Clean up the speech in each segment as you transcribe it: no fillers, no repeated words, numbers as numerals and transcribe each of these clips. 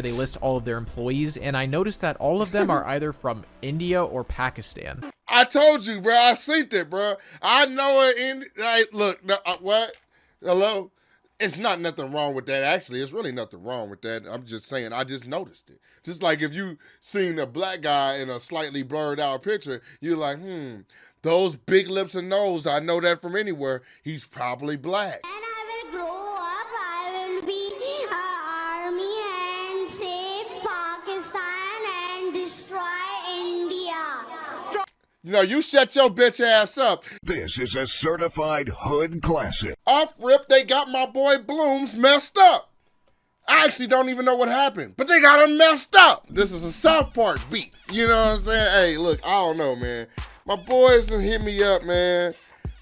they list all of their employees, and I noticed that all of them are either from India or Pakistan. I told you, bro. I seen it, bro. I know it in, like, look, no, what? Hello? It's not nothing wrong with that. Actually, it's really nothing wrong with that. I'm just saying, I just noticed it. Just like if you seen a black guy in a slightly blurred out picture, you're like, those big lips and nose, I know that from anywhere. He's probably black. When I will grow up, I will be army and save Pakistan and destroy India. You know, you shut your bitch ass up. This is a certified hood classic. Off rip, they got my boy Blooms messed up. I actually don't even know what happened, but they got him messed up. This is a South Park beat. You know what I'm saying? Hey, look, I don't know, man. My boys done hit me up, man.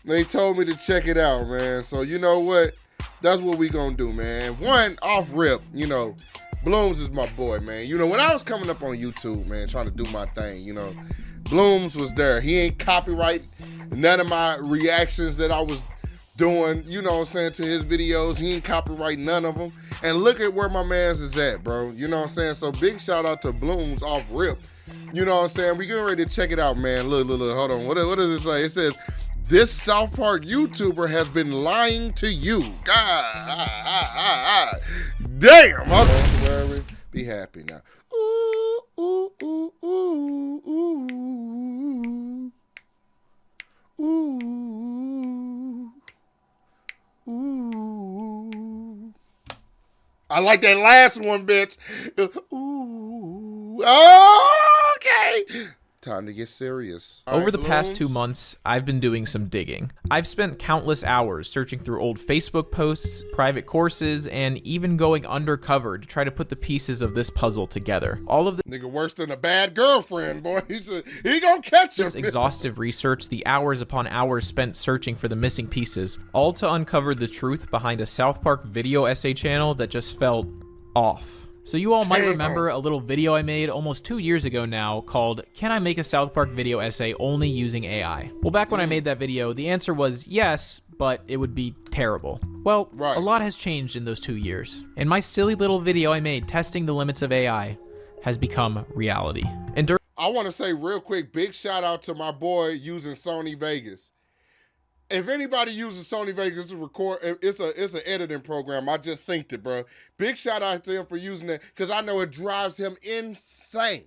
They told me to check it out, man. So you know what? That's what we gonna do, man. One, off rip, you know, Blooms is my boy, man. You know, when I was coming up on YouTube, man, trying to do my thing, you know, Blooms was there. He ain't copyright none of my reactions that I was doing, you know what I'm saying, to his videos. He ain't copyright none of them. And look at where my man's is at, bro. You know what I'm saying? So big shout out to Blooms off rip. You know what I'm saying? We getting ready to check it out, man. Look, hold on. What does it say? It says, this South Park YouTuber has been lying to you. God, damn. Don't worry. Be happy now. Ooh, ooh, ooh, ooh, ooh, ooh, ooh. I like that last one, bitch. Ooh. Okay. Time to get serious. Over the past 2 months, I've been doing some digging. I've spent countless hours searching through old Facebook posts, private courses, and even going undercover to try to put the pieces of this puzzle together. All of Nigga worse than a bad girlfriend, boy. He gonna catch him. This exhaustive research, the hours upon hours spent searching for the missing pieces, all to uncover the truth behind a South Park video essay channel that just felt off. So you all might remember a little video I made almost 2 years ago now called, Can I Make a South Park Video Essay Only Using AI? Well, back when I made that video, the answer was yes, but it would be terrible. Well, a lot has changed in those 2 years, and my silly little video I made testing the limits of AI has become reality. And I want to say real quick, big shout out to my boy using Sony Vegas. If anybody uses Sony Vegas to record, it's an editing program. I just synced it, bro. Big shout out to him for using it because I know it drives him insane.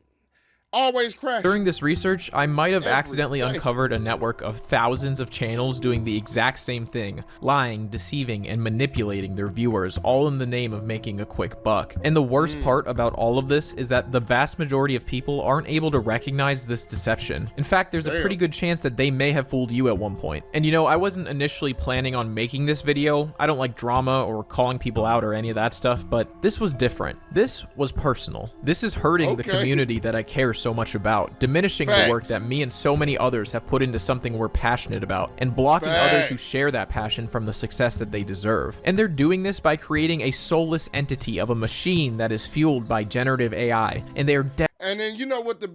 Always crashing. During this research, I might have accidentally uncovered a network of thousands of channels doing the exact same thing, lying, deceiving, and manipulating their viewers, all in the name of making a quick buck. And the worst part about all of this is that the vast majority of people aren't able to recognize this deception. In fact, there's a pretty good chance that they may have fooled you at one point. And you know, I wasn't initially planning on making this video. I don't like drama or calling people out or any of that stuff, but this was different. This was personal. This is hurting the community that I care so much about, diminishing the work that me and so many others have put into something we're passionate about, and blocking others who share that passion from the success that they deserve. And they're doing this by creating a soulless entity of a machine that is fueled by generative AI, and they are And then you know what the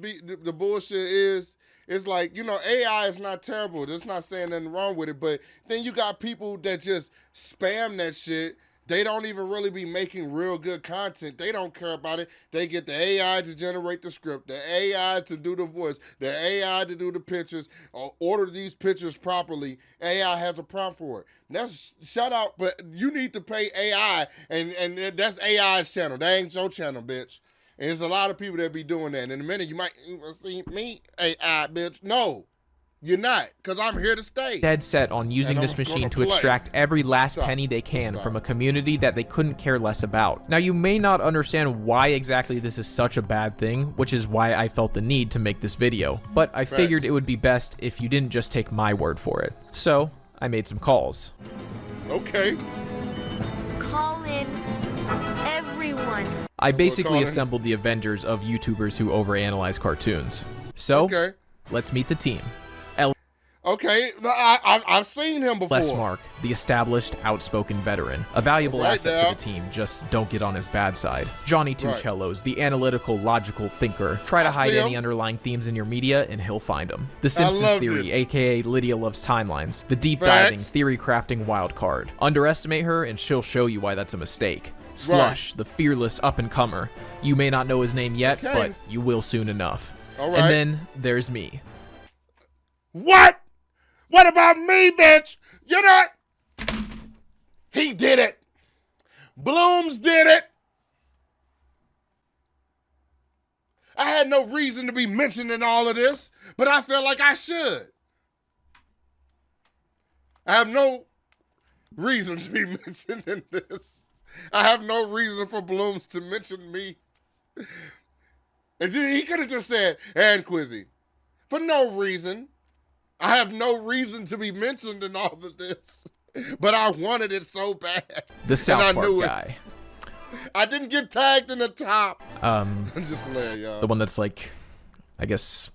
bullshit is? It's like, you know, AI is not terrible. That's not saying nothing wrong with it, but then you got people that just spam that shit. They don't even really be making real good content. They don't care about it. They get the AI to generate the script, the AI to do the voice, the AI to do the pictures, or order these pictures properly. AI has a prompt for it. That's shut out, but you need to pay AI, and that's AI's channel. That ain't your channel, bitch. And there's a lot of people that be doing that. And in a minute, you might see me, AI, bitch. No. You're not, because I'm here to stay. Dead set on using this machine to extract every last penny they can from a community that they couldn't care less about. Now, you may not understand why exactly this is such a bad thing, which is why I felt the need to make this video. But I figured it would be best if you didn't just take my word for it. So, I made some calls. Okay. Call in everyone. I basically assembled the Avengers of YouTubers who overanalyze cartoons. So, let's meet the team. Okay, I've seen him before. Les Mark, the established, outspoken veteran. A valuable asset to the team, just don't get on his bad side. Johnny Two Cellos, the analytical, logical thinker. Try to hide any underlying themes in your media, and he'll find them. The Simpsons Theory, aka Lydia Loves Timelines. The deep diving, theory crafting wild card. Underestimate her, and she'll show you why that's a mistake. Slush, the fearless up-and-comer. You may not know his name yet, Okay. but you will soon enough. All right. And then there's me. What? What about me, bitch? You know what? He did it. Blooms did it. I had no reason to be mentioned in all of this, but I felt like I should. I have no reason to be mentioned in this. I have no reason for Blooms to mention me. And he could have just said, and Quizzy. For no reason. I have no reason to be mentioned in all of this. But I wanted it so bad. The South and I Park knew guy. I didn't get tagged in the top. Um, I'm just playing, y'all. the one that's like, I guess,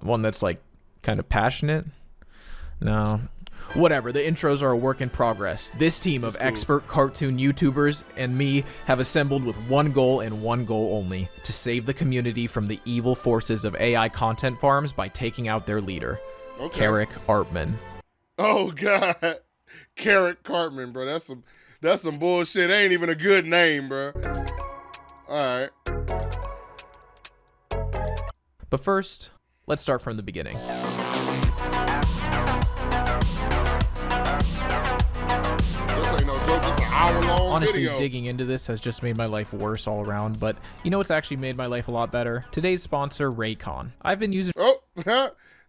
one that's like kind of passionate. No. Whatever, the intros are a work in progress. This team of expert cartoon YouTubers and me have assembled with one goal and one goal only, to save the community from the evil forces of AI content farms by taking out their leader, Carrick Artman. Oh, God. Carrick Cartman, bro. That's some bullshit. Ain't even a good name, bro. All right. But first, let's start from the beginning. This ain't no joke. It's an hour-long Honestly, video. digging into this has just made my life worse all around, but you know what's actually made my life a lot better? Today's sponsor, Raycon. I've been using Oh,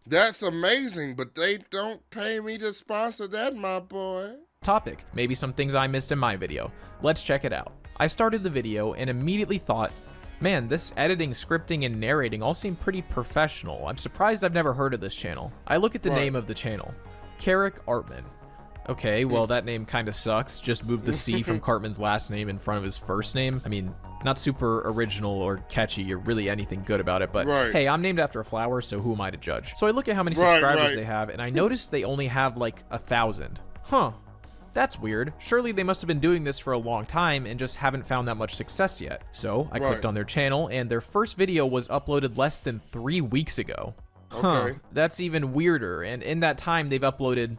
that's amazing, but they don't pay me to sponsor that, my boy. topic, maybe some things I missed in my video. Let's check it out. I started the video and immediately thought, man, this editing, scripting, and narrating all seem pretty professional. I'm surprised I've never heard of this channel. I look at the name of the channel, Carrick Artman. Okay, well, that name kind of sucks. Just move the C from Cartman's last name in front of his first name. I mean, not super original or catchy or really anything good about it, but hey, I'm named after a flower, so who am I to judge? So I look at how many subscribers they have, and I notice they only have like 1,000. Huh. That's weird. Surely they must have been doing this for a long time and just haven't found that much success yet. So I clicked on their channel, and their first video was uploaded less than 3 weeks ago. Huh. That's even weirder. And in that time, they've uploaded...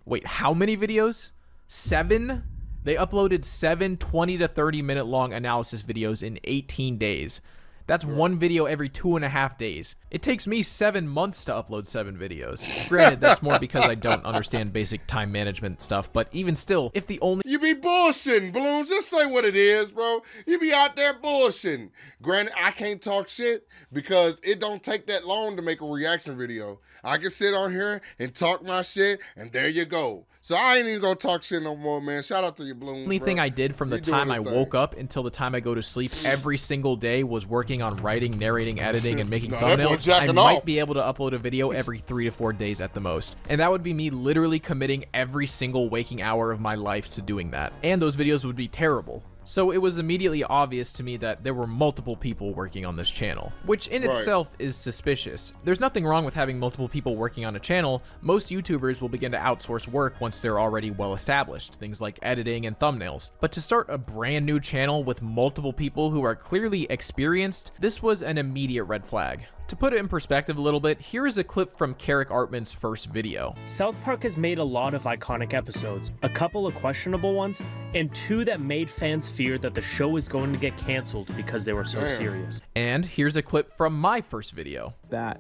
Wait, how many videos? 7? They uploaded 7 20 to 30 minute long analysis videos in 18 days. That's one video every 2.5 days. It takes me 7 months to upload 7 videos. Granted, that's more because I don't understand basic time management stuff, but even still, if the only... You be bullshitting, Bloom. Just say what it is, bro. You be out there bullshitting. Granted, I can't talk shit because it don't take that long to make a reaction video. I can sit on here and talk my shit, and there you go. So I ain't even gonna talk shit no more, man. Shout out to you, Bloom. Only thing I did from the time I woke up until the time I go to sleep every single day was working on writing, narrating, editing, and making thumbnails. I might be able to upload a video every 3 to 4 days at the most. And that would be me literally committing every single waking hour of my life to doing that. And those videos would be terrible. So it was immediately obvious to me that there were multiple people working on this channel, which in itself is suspicious. There's nothing wrong with having multiple people working on a channel. Most YouTubers will begin to outsource work once they're already well established, things like editing and thumbnails. But to start a brand new channel with multiple people who are clearly experienced, this was an immediate red flag. To put it in perspective a little bit, here is a clip from Carrick Artman's first video. South Park has made a lot of iconic episodes, a couple of questionable ones, and 2 that made fans fear that the show is going to get canceled because they were so serious. And here's a clip from my first video. That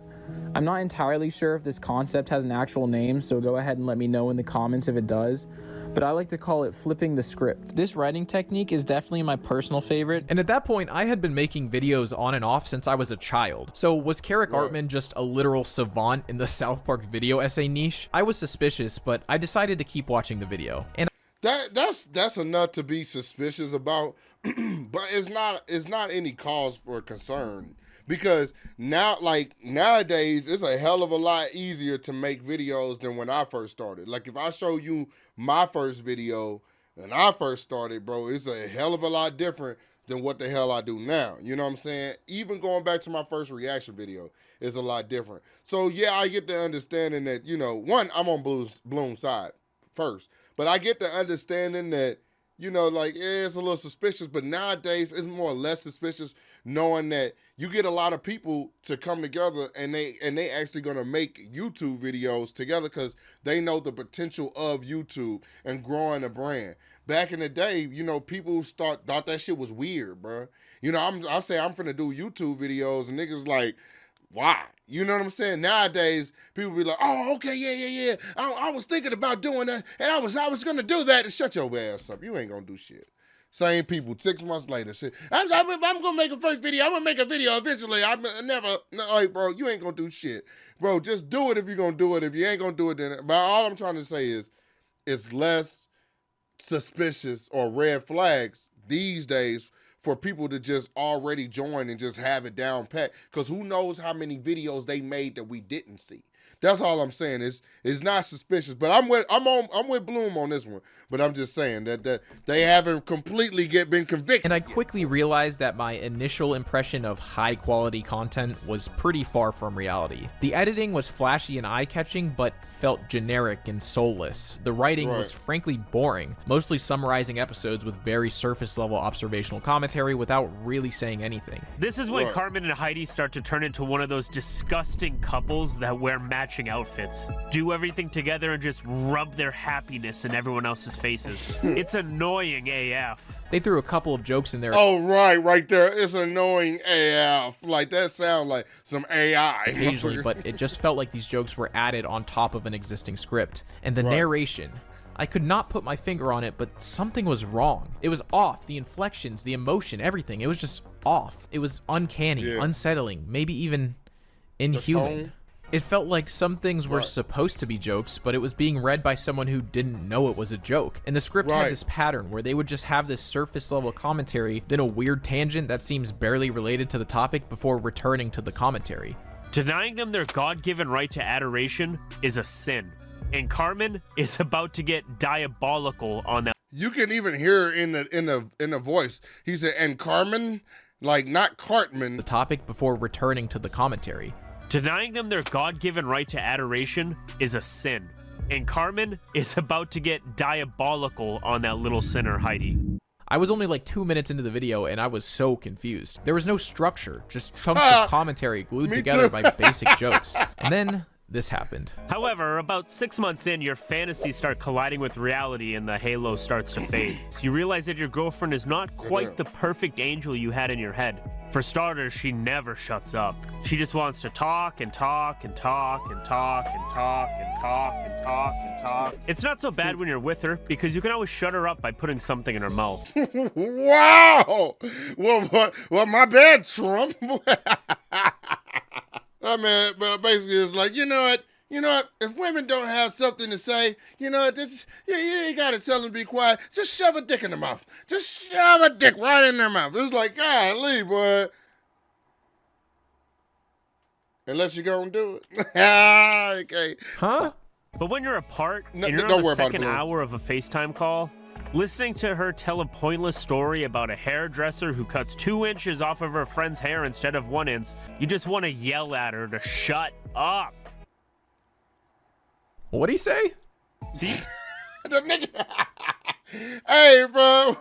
I'm not entirely sure if this concept has an actual name, so go ahead and let me know in the comments if it does, but I like to call it flipping the script. This writing technique is definitely my personal favorite. And at that point, I had been making videos on and off since I was a child. So was Carrick Artman just a literal savant in the South Park video essay niche? I was suspicious, but I decided to keep watching the video. And that's enough to be suspicious about, but it's not any cause for concern. Because now, like, nowadays, it's a hell of a lot easier to make videos than when I first started. Like, if I show you my first video when I first started, bro, it's a hell of a lot different than what the hell I do now. You know what I'm saying? Even going back to my first reaction video is a lot different. So, yeah, I get the understanding that, you know, one, I'm on Bloom's side first. But I get the understanding that, like it's a little suspicious, but nowadays it's more or less suspicious knowing that you get a lot of people to come together and they actually gonna make YouTube videos together because they know the potential of YouTube and growing a brand. Back in the day, people thought that shit was weird, bro. I say I'm finna do YouTube videos and niggas like, why? You know what I'm saying? Nowadays, people be like, oh, okay, yeah. I was thinking about doing that, and I was gonna do that. And shut your ass up. You ain't gonna do shit. Same people, 6 months later, shit. I'm gonna make a first video. I'm gonna make a video eventually. Bro, you ain't gonna do shit. Bro, just do it if you're gonna do it. If you ain't gonna do it, then. But all I'm trying to say is, it's less suspicious or red flags these days for people to just already join and just have it down pat. Because who knows how many videos they made that we didn't see. That's all I'm saying. It's not suspicious. But I'm with Bloom on this one. But I'm just saying that they haven't completely been convicted. And I quickly realized that my initial impression of high quality content was pretty far from reality. The editing was flashy and eye-catching, but felt generic and soulless. The writing was frankly boring, mostly summarizing episodes with very surface level observational commentary without really saying anything. This is when Cartman and Heidi start to turn into one of those disgusting couples that wear matching outfits, do everything together and just rub their happiness in everyone else's faces. It's annoying AF. They threw a couple of jokes in there. Oh, right there. It's annoying AF. Like, that sounds like some AI. Occasionally, but it just felt like these jokes were added on top of an existing script. And the narration, I could not put my finger on it, but something was wrong. It was off. The inflections, the emotion, everything. It was just off. It was uncanny, unsettling, maybe even inhuman. It felt like some things were supposed to be jokes, but it was being read by someone who didn't know it was a joke. And the script had this pattern where they would just have this surface level commentary, then a weird tangent that seems barely related to the topic before returning to the commentary. Denying them their God-given right to adoration is a sin. And Cartman is about to get diabolical on that. You can even hear in the voice. He said, and Cartman, like not Cartman. The topic before returning to the commentary. Denying them their God-given right to adoration is a sin. And Cartman is about to get diabolical on that little sinner, Heidi. I was only like 2 minutes into the video and I was so confused. There was no structure, just chunks of commentary glued together by basic jokes. And then this happened. However, about 6 months in, your fantasies start colliding with reality and the halo starts to fade. So you realize that your girlfriend is not quite the perfect angel you had in your head. For starters, she never shuts up. She just wants to talk and talk and talk and talk and talk and talk and talk and talk. It's not so bad when you're with her because you can always shut her up by putting something in her mouth. Wow! Well, my bad, Trump. I mean, but basically it's like, you know what? If women don't have something to say, you ain't got to tell them to be quiet. Just shove a dick in their mouth. Just shove a dick right in their mouth. It's like, golly, boy. Unless you're going to do it. Okay. Huh? But when you're apart and you're on the second hour of a FaceTime call, listening to her tell a pointless story about a hairdresser who cuts 2 inches off of her friend's hair instead of 1 inch, you just want to yell at her to shut up. What'd he say? See? The nigga. Hey, bro.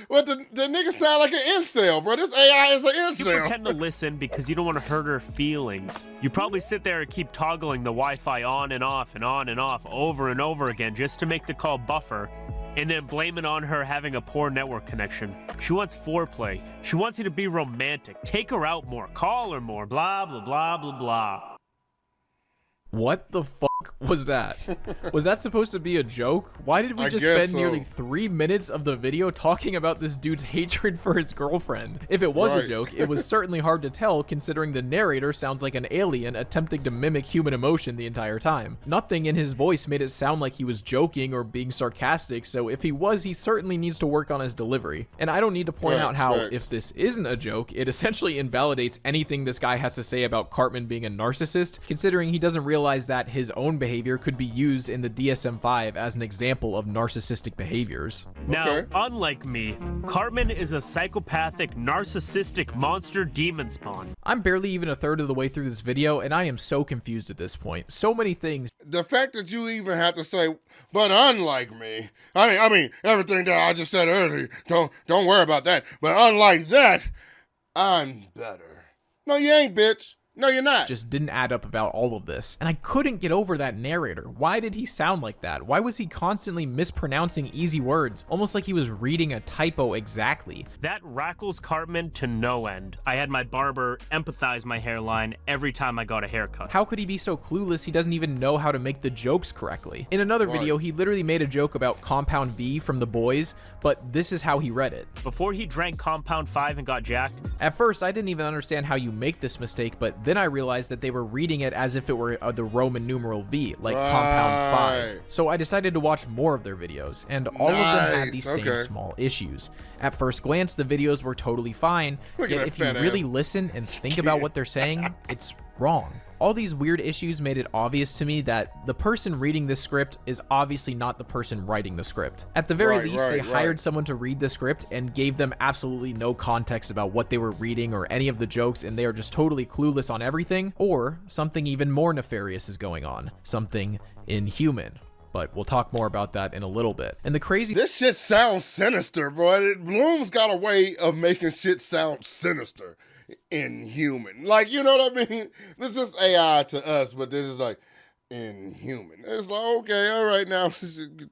What the nigga sound like an incel, bro. This AI is an incel. You pretend to listen because you don't want to hurt her feelings. You probably sit there and keep toggling the Wi-Fi on and off and on and off over and over again just to make the call buffer. And then blame it on her having a poor network connection. She wants foreplay. She wants you to be romantic. Take her out more. Call her more. Blah, blah, blah, blah, blah. What the fuck was that? Was that supposed to be a joke? Why did we just spend nearly 3 minutes of the video talking about this dude's hatred for his girlfriend? If it was a joke, it was certainly hard to tell considering the narrator sounds like an alien attempting to mimic human emotion the entire time. Nothing in his voice made it sound like he was joking or being sarcastic, so if he was, he certainly needs to work on his delivery. And I don't need to point out how, if this isn't a joke, it essentially invalidates anything this guy has to say about Cartman being a narcissist, considering he doesn't realize that his own own behavior could be used in the DSM-5 as an example of narcissistic behaviors. Now, Okay. unlike me, Cartman is a psychopathic, narcissistic monster demon spawn. I'm barely even a third of the way through this video, and I am so confused at this point. So many things The fact that you even have to say, but unlike me, I mean, everything that I just said earlier, don't worry about that. But unlike that, I'm better. No, you ain't, bitch. No, you're not. just didn't add up about all of this. And I couldn't get over that narrator. Why did he sound like that? Why was he constantly mispronouncing easy words, almost like he was reading a typo exactly? That rackles Cartman to no end. I had my barber empathize my hairline every time I got a haircut. How could he be so clueless he doesn't even know how to make the jokes correctly? In another video, he literally made a joke about Compound V from The Boys, but this is how he read it. Before he drank Compound 5 and got jacked, At first, I didn't even understand how you make this mistake, but then I realized that they were reading it as if it were the Roman numeral V, like Compound 5. So I decided to watch more of their videos, and all of them had these same small issues. At first glance, the videos were totally fine, Look at yet that if you fat really ass. listen and think about what they're saying, it's wrong. All these weird issues made it obvious to me that the person reading this script is obviously not the person writing the script. At the very least, they hired someone to read the script and gave them absolutely no context about what they were reading or any of the jokes, and they are just totally clueless on everything, or something even more nefarious is going on. Something inhuman. But we'll talk more about that in a little bit. And the crazy— This shit sounds sinister, bro. Bloom's got a way of making shit sound sinister. Inhuman. Like, you know what I mean? This is AI to us, but this is like inhuman. It's like, okay, all right, now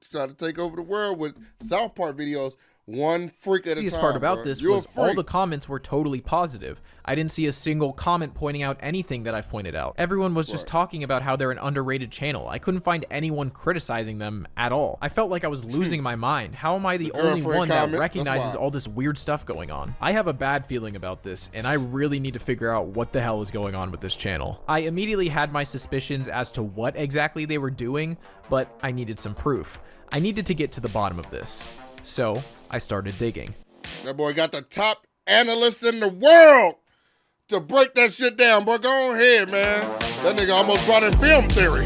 try to take over the world with South Park videos. One freak at a time. The part about bro. this You're was a freak. all the comments were totally positive. I didn't see a single comment pointing out anything that I've pointed out. Everyone was just talking about how they're an underrated channel. I couldn't find anyone criticizing them at all. I felt like I was losing my mind. How am I the only one that recognizes all this weird stuff going on? I have a bad feeling about this, and I really need to figure out what the hell is going on with this channel. I immediately had my suspicions as to what exactly they were doing, but I needed some proof. I needed to get to the bottom of this. So I started digging. That boy got the top analysts in the world to break that shit down. Boy, go ahead, man. That nigga almost brought in film theory.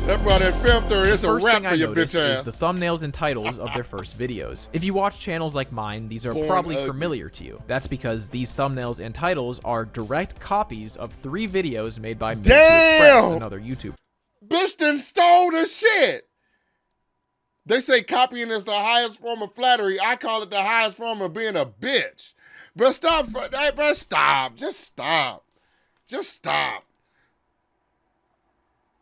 That brought in film theory. It's a wrap for your bitch ass. Is the thumbnails and titles of their first videos. If you watch channels like mine, these are probably familiar to you. That's because these thumbnails and titles are direct copies of 3 videos made by Made to Express, another YouTuber. Bitch done stole the shit. They say copying is the highest form of flattery. I call it the highest form of being a bitch. But stop. Hey, bro, stop. Just stop. Just stop.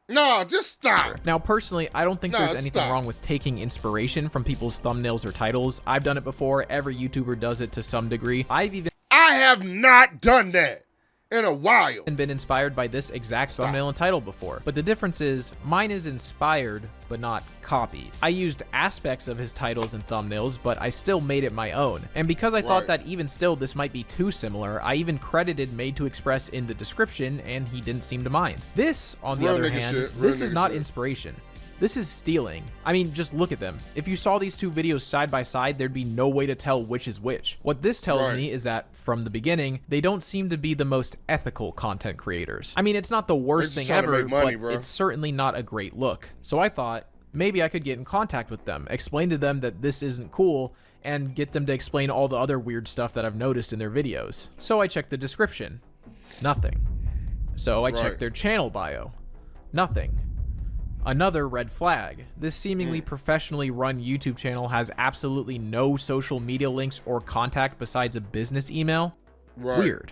No, just stop. Now, personally, I don't think there's anything wrong with taking inspiration from people's thumbnails or titles. I've done it before. Every YouTuber does it to some degree. I have not done that in a while. And been inspired by this exact thumbnail and title before. But the difference is, mine is inspired, but not copied. I used aspects of his titles and thumbnails, but I still made it my own. And because I thought that even still this might be too similar, I even credited Made to Express in the description, and he didn't seem to mind. This, on the other hand, this is not inspiration. This is stealing. I mean, just look at them. If you saw these 2 videos side by side, there'd be no way to tell which is which. What this tells me is that, from the beginning, they don't seem to be the most ethical content creators. I mean, it's not the worst thing ever, but it's certainly not a great look. So I thought, maybe I could get in contact with them, explain to them that this isn't cool, and get them to explain all the other weird stuff that I've noticed in their videos. So I checked the description. Nothing. So I checked their channel bio. Nothing. Another red flag. This seemingly professionally run YouTube channel has absolutely no social media links or contact besides a business email. Weird.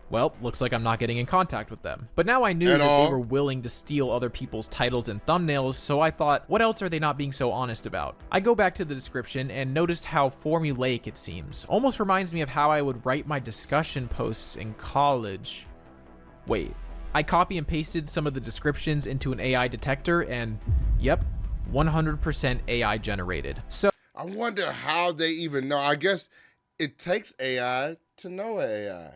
Well, looks like I'm not getting in contact with them. But now I knew that they were willing to steal other people's titles and thumbnails, so I thought, what else are they not being so honest about? I go back to the description and noticed how formulaic it seems. Almost reminds me of how I would write my discussion posts in college. Wait. I copy and pasted some of the descriptions into an AI detector and, yep, 100% AI generated. So I wonder how they even know. I guess it takes AI to know AI.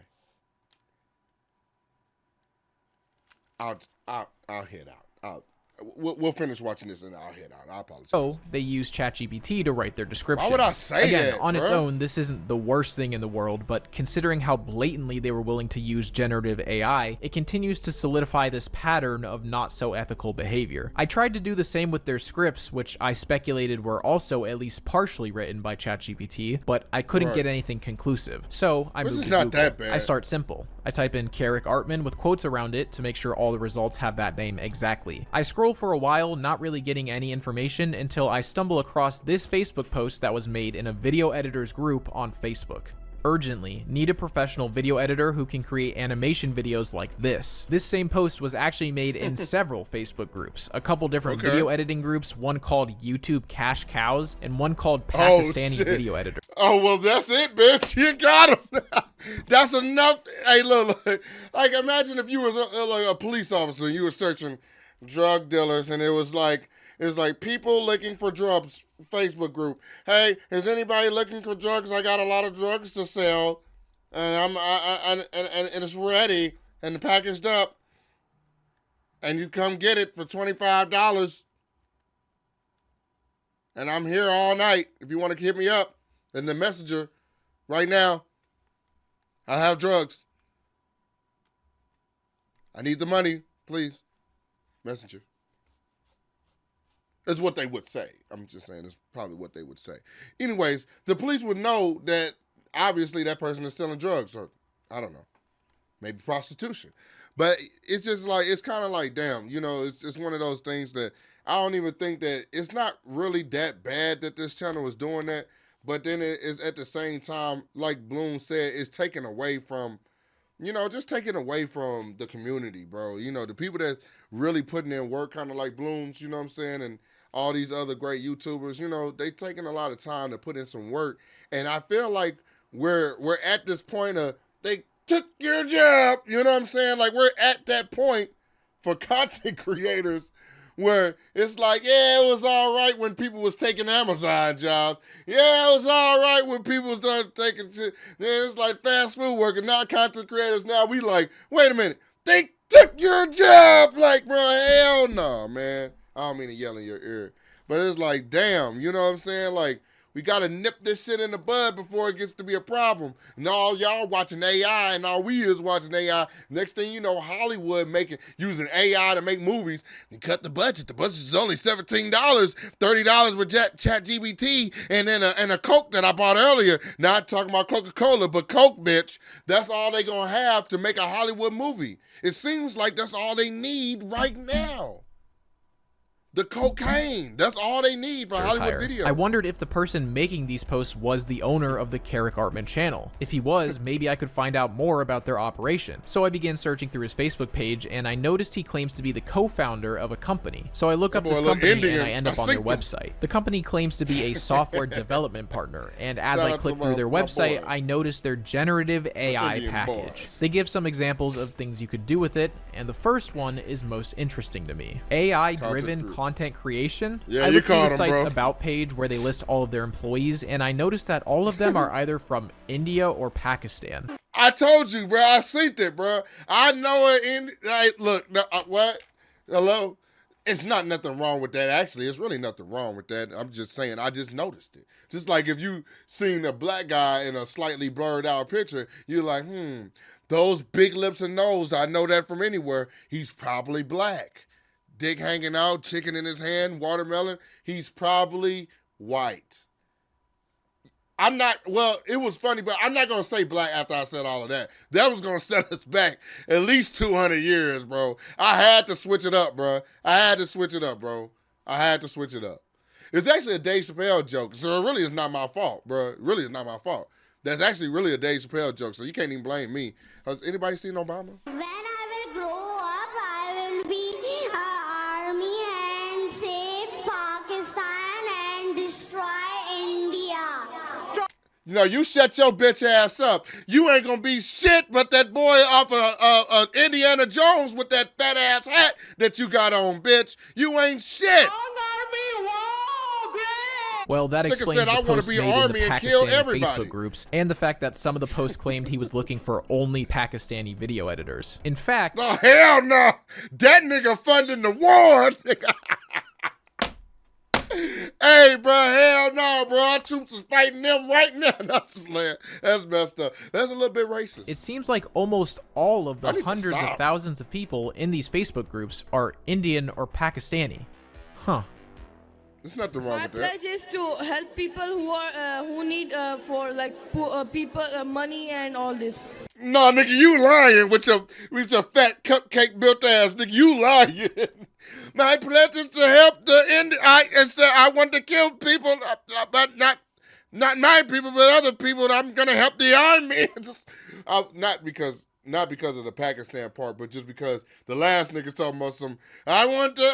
I'll head out. We'll finish watching this and I'll head out. I apologize. So they use ChatGPT to write their descriptions. Why would I say Again, that, on its bruh? own, this isn't the worst thing in the world, but considering how blatantly they were willing to use generative AI, it continues to solidify this pattern of not so ethical behavior. I tried to do the same with their scripts, which I speculated were also at least partially written by ChatGPT, but I couldn't Right. get anything conclusive. So I This moved is to not Google. that bad. I start simple. I type in Carrick Artman with quotes around it to make sure all the results have that name exactly. I scroll for a while, not really getting any information until I stumble across this Facebook post that was made in a video editors group on Facebook. Urgently, need a professional video editor who can create animation videos like this. This same post was actually made in several Facebook groups, a couple different Okay. video editing groups, one called YouTube Cash Cows and one called Pakistani shit. Video Editor. Oh, well, that's it, bitch. You got him. That's enough. Hey, look, like imagine if you was like a police officer and you were searching drug dealers and it's like people looking for drugs Facebook group. Hey, is anybody looking for drugs? I got a lot of drugs to sell, and and it's ready and packaged up, and you come get it for $25, and I'm here all night. If you want to hit me up in the messenger right now, I have drugs. I need the money, please. Messenger. That's what they would say. I'm just saying it's probably what they would say. Anyways, the police would know that obviously that person is selling drugs, or I don't know, maybe prostitution. But it's just like, it's kind of like, damn, you know, it's one of those things that I don't even think that it's not really that bad that this channel is doing that. But then it is at the same time, like Bloom said, it's taken away from, you know, just taking away from the community, bro. You know, the people that's really putting in work, kind of like Blooms, you know what I'm saying? And all these other great YouTubers, you know, they taking a lot of time to put in some work. And I feel like we're at this point of, they took your job, you know what I'm saying? Like, we're at that point for content creators where it's like, yeah, it was all right when people was taking Amazon jobs. Yeah, it was all right when people was done taking shit. Then it's like fast food workers. Now content creators, now we like, wait a minute, they took your job. Like, bro, hell no, man. I don't mean to yell in your ear. But it's like, damn, you know what I'm saying? Like, we got to nip this shit in the bud before it gets to be a problem. And all y'all watching AI and all we is watching AI. Next thing you know, Hollywood using AI to make movies and cut the budget. The budget is only $17, $30 with ChatGPT and then a Coke that I bought earlier. Not talking about Coca-Cola, but Coke, bitch. That's all they gonna have to make a Hollywood movie. It seems like that's all they need right now. The cocaine. That's all they need for Hollywood Higher. video. I wondered if the person making these posts was the owner of the Carrick Artman channel. If he was, maybe I could find out more about their operation. So I began searching through his Facebook page, and I noticed he claims to be the co-founder of a company. So I look up this company and I end up on their website. The company claims to be a software development partner, and as I click through their website, I notice their generative AI Indian package. boys. They give some examples of things you could do with it, and the first one is most interesting to me. AI-driven content creation. Yeah, I you looked through caught the 'em, site's bro. about page where they list all of their employees, and I noticed that all of them are either from India or Pakistan. I told you, bro. I seen it, bro. I know it in, like, look, no, what? Hello? It's not nothing wrong with that. Actually, it's really nothing wrong with that. I'm just saying, I just noticed it. Just like if you seen a black guy in a slightly blurred out picture, you're like, those big lips and nose, I know that from anywhere. He's probably black. Dick hanging out, chicken in his hand, watermelon. He's probably white. I'm not, well, it was funny, but I'm not going to say black after I said all of that. That was going to set us back at least 200 years, bro. I had to switch it up, bro. I had to switch it up, bro. I had to switch it up. It's actually a Dave Chappelle joke, so it really is not my fault, bro. It really is not my fault. That's actually really a Dave Chappelle joke, so you can't even blame me. Has anybody seen Obama? When I will grow up, I will be army and save Pakistan and destroy India. You know, you shut your bitch ass up. You ain't gonna be shit but that boy off of Indiana Jones with that fat ass hat that you got on, bitch. You ain't shit. I'm gonna be wall, Well, that Nigga explains said, the "I wanna posts be made in the army and kill Pakistani everybody." Facebook groups, and the fact that some of the posts claimed he was looking for only Pakistani video editors. In fact, Oh, hell no. That nigga funding the war, nigga. Hey, bro, hell no, bro. Our troops is fighting them right now. That's messed up. That's a little bit racist. it seems like almost all of I the need to hundreds of stop. thousands of people in these Facebook groups are Indian or Pakistani. Huh. There's nothing wrong My with that. pledge is to help people who need for like people money and all this. No, nigga, you lying with your fat cupcake built ass. Nigga, you lying. My pledge is to help the Indian. I want to kill people, but not my people, but other people. I'm gonna help the army. Not because of the Pakistan part, but just because the last nigga's talking about some. I want the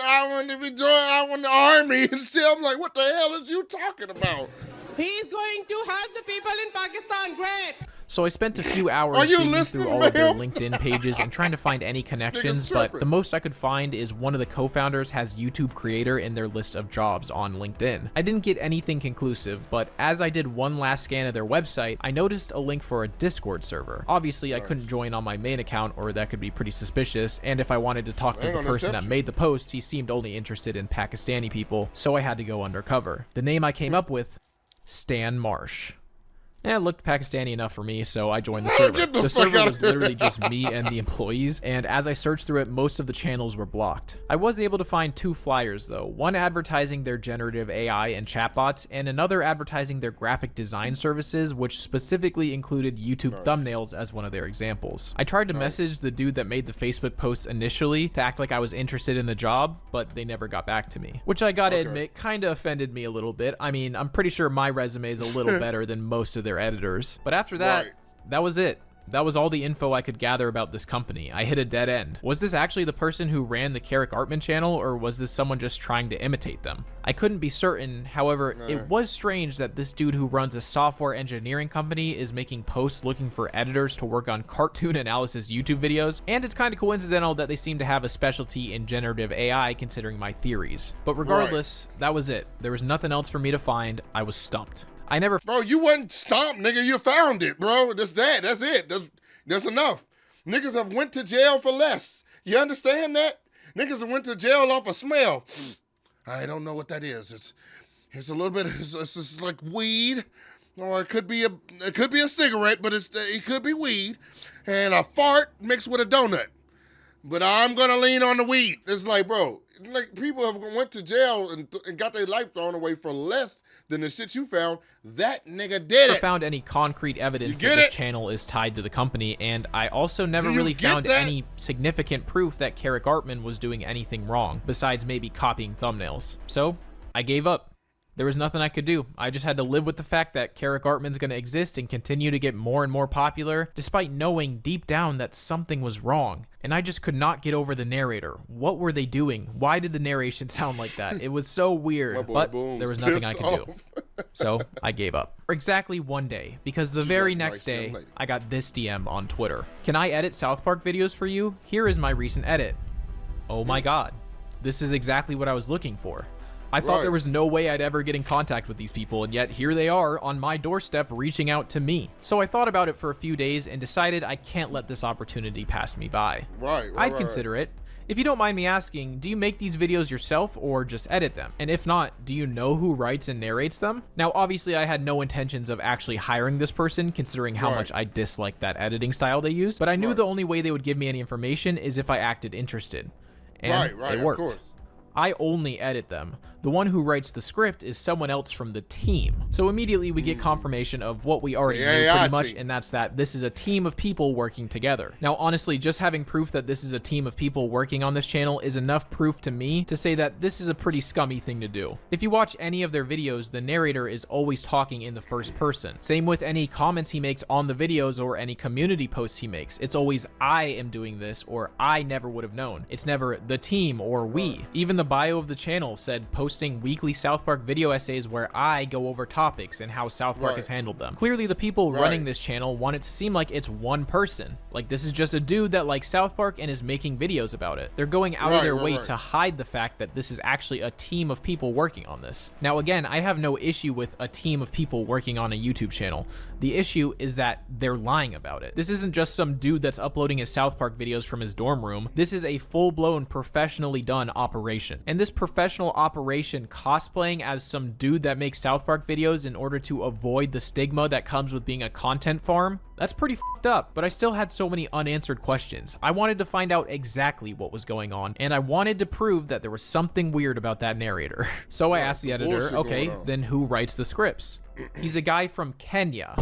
army and shit. I'm like, what the hell is you talking about? He's going to help the people in Pakistan. Great. So I spent a few hours Are you digging listening, through all of their ma'am? LinkedIn pages and trying to find any connections, but tripping. the most I could find is one of the co-founders has YouTube creator in their list of jobs on LinkedIn. I didn't get anything conclusive, but as I did one last scan of their website, I noticed a link for a Discord server. Obviously, I couldn't join on my main account, or that could be pretty suspicious, and if I wanted to talk to Hang the on, person that accept you. made the post, he seemed only interested in Pakistani people, so I had to go undercover. The name I came up with, Stan Marsh. It looked Pakistani enough for me, so I joined the server. Get the The fuck server out was of here. literally just me and the employees, and as I searched through it, most of the channels were blocked. I was able to find 2 flyers though, one advertising their generative AI and chatbots, and another advertising their graphic design services, which specifically included YouTube thumbnails as one of their examples. I tried to message the dude that made the Facebook posts initially to act like I was interested in the job, but they never got back to me, which I gotta admit kinda offended me a little bit. I mean, I'm pretty sure my resume is a little better than most of their editors. But after that, Right. that was it. That was all the info I could gather about this company. I hit a dead end. Was this actually the person who ran the Carrick Artman channel, or was this someone just trying to imitate them? I couldn't be certain, however, it was strange that this dude who runs a software engineering company is making posts looking for editors to work on cartoon analysis YouTube videos, and it's kind of coincidental that they seem to have a specialty in generative AI considering my theories. But regardless, that was it. There was nothing else for me to find. I was stumped. I never Bro, you wasn't stomped, nigga. You found it, bro. That's that. That's it. That's enough. Niggas have went to jail for less. You understand that? Niggas have went to jail off a smell. I don't know what that is. It's a little bit. It's like weed, or it could be a cigarette, but it could be weed, and a fart mixed with a donut. But I'm gonna lean on the weed. It's like, bro, like people have went to jail and got their life thrown away for less than the shit you found. That nigga did never it. found any concrete evidence You that get this it? channel is tied to the company, and I also never Do you really get found that? any significant proof that Carrick Artman was doing anything wrong, besides maybe copying thumbnails. So, I gave up. There was nothing I could do. I just had to live with the fact that Carrick Artman's gonna exist and continue to get more and more popular, despite knowing deep down that something was wrong. And I just could not get over the narrator. What were they doing? Why did the narration sound like that? It was so My weird, boy but Boom's there was nothing I pissed could do. off. So I gave up. For exactly one day, because the She very got a next nice young day, lady. I got this DM on Twitter. Can I edit South Park videos for you? Here is my recent edit. Oh my god. This is exactly what I was looking for. I thought Right. there was no way I'd ever get in contact with these people, and yet here they are on my doorstep reaching out to me. So I thought about it for a few days and decided I can't let this opportunity pass me by. Right. I'd consider it. If you don't mind me asking, do you make these videos yourself or just edit them? And if not, do you know who writes and narrates them? Now, obviously, I had no intentions of actually hiring this person, considering how Right. much I dislike that editing style they use, but I knew the only way they would give me any information is if I acted interested. And Right. it Of worked. course. I only edit them. The one who writes the script is someone else from the team. So immediately we get confirmation of what we already The knew AI pretty much, team. and that's that this is a team of people working together. Now, honestly, just having proof that this is a team of people working on this channel is enough proof to me to say that this is a pretty scummy thing to do. If you watch any of their videos, the narrator is always talking in the first person. Same with any comments he makes on the videos or any community posts he makes. It's always, I am doing this, or I never would have known. It's never the team or we. Even the bio of the channel said posting weekly South Park video essays where I go over topics and how South Park has handled them. Clearly the people running this channel want it to seem like it's one person. Like this is just a dude that likes South Park and is making videos about it. They're going out of their way to hide the fact that this is actually a team of people working on this. Now again, I have no issue with a team of people working on a YouTube channel. The issue is that they're lying about it. This isn't just some dude that's uploading his South Park videos from his dorm room. This is a full-blown professionally done operation. And this professional operation cosplaying as some dude that makes South Park videos in order to avoid the stigma that comes with being a content farm, that's pretty fucked up. But I still had so many unanswered questions. I wanted to find out exactly what was going on, and I wanted to prove that there was something weird about that narrator. So I asked the editor, okay, then who writes the scripts? He's a guy from Kenya.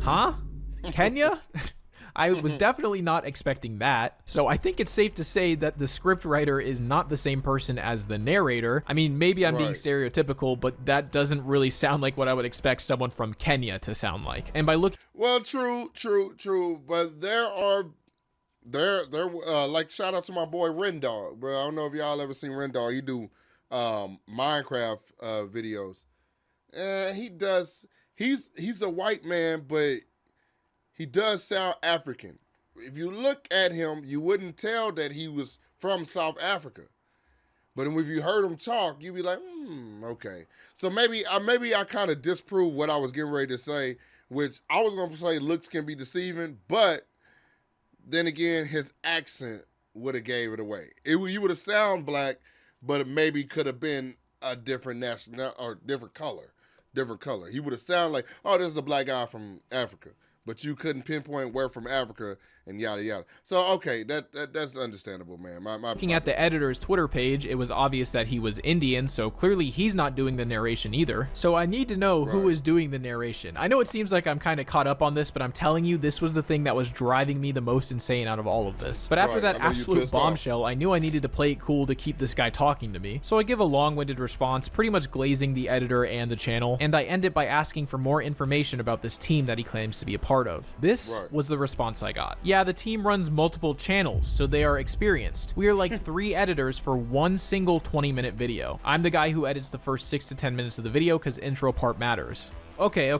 Huh? Kenya? I was definitely not expecting that. So I think it's safe to say that the script writer is not the same person as the narrator. I mean, maybe I'm being stereotypical, but that doesn't really sound like what I would expect someone from Kenya to sound like. And by looking... Well, true. But there are... like, shout out to my boy Rendog, bro. I don't know if y'all ever seen Rendog. He do Minecraft videos. He's a white man, but he does sound African. If you look at him, you wouldn't tell that he was from South Africa. But if you heard him talk, you'd be like, okay. So maybe I kind of disprove what I was getting ready to say, which I was going to say looks can be deceiving, but then again, his accent would have gave it away. You would have sound black, but it maybe could have been a different national or different color. He would have sounded like, oh, this is a black guy from Africa. But you couldn't pinpoint where from Africa and yada yada. So okay, that's understandable, man. Looking at the editor's Twitter page, it was obvious that he was Indian, so clearly he's not doing the narration either. So I need to know who is doing the narration. I know it seems like I'm kind of caught up on this, but I'm telling you, this was the thing that was driving me the most insane out of all of this. But after that absolute bombshell, I knew I needed to play it cool to keep this guy talking to me. So I give a long-winded response, pretty much glazing the editor and the channel, and I end it by asking for more information about this team that he claims to be a part of. This was the response I got. Yeah, the team runs multiple channels, so they are experienced. We are like 3 editors for one single 20-minute video. I'm the guy who edits the first 6 to 10 minutes of the video because intro part matters. Okay.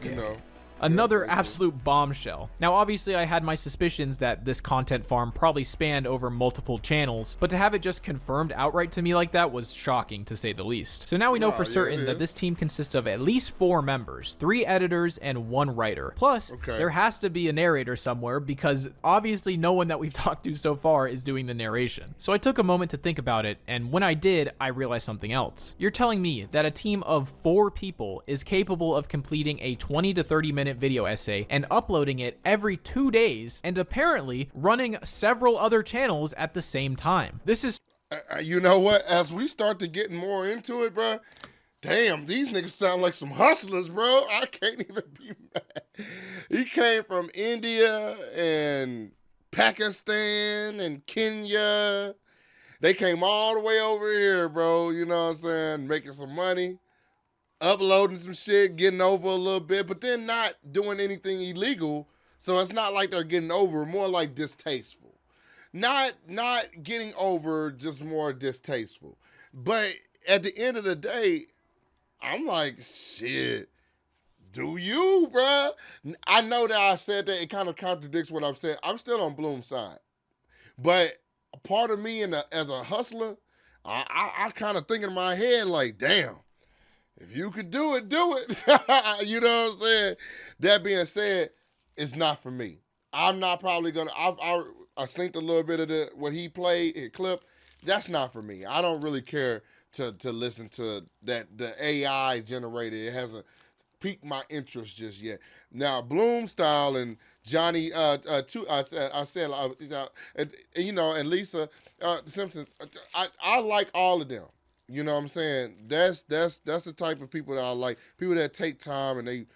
Another absolute bombshell. Now, obviously, I had my suspicions that this content farm probably spanned over multiple channels, but to have it just confirmed outright to me like that was shocking, to say the least. So now we know for certain that this team consists of at least 4 members, 3 editors, and 1 writer. Plus, there has to be a narrator somewhere because obviously no one that we've talked to so far is doing the narration. So I took a moment to think about it, and when I did, I realized something else. You're telling me that a team of 4 people is capable of completing a 20 to 30-minute video essay and uploading it every 2 days and apparently running several other channels at the same time. This is... you know what? As we start to getting more into it, bro, damn, these niggas sound like some hustlers, bro. I can't even be mad. He came from India and Pakistan and Kenya. They came all the way over here, bro. You know what I'm saying? Making some money. Uploading some shit, getting over a little bit, but then not doing anything illegal. So it's not like they're getting over, more like distasteful. Not getting over, just more distasteful. But at the end of the day, I'm like, shit, do you, bruh? I know that I said that it kind of contradicts what I've said. I'm still on Bloom's side. But a part of me as a hustler, I kind of think in my head like, damn, if you could do it, do it. You know what I'm saying? That being said, it's not for me. I'm not probably gonna. I synced a little bit of what he played, a clip. That's not for me. I don't really care to listen to that. The AI generated. It hasn't piqued my interest just yet. Now Bloom style and Johnny, you know, and Lisa Simpsons. I like all of them. You know what I'm saying? That's the type of people that I like. People that take time and they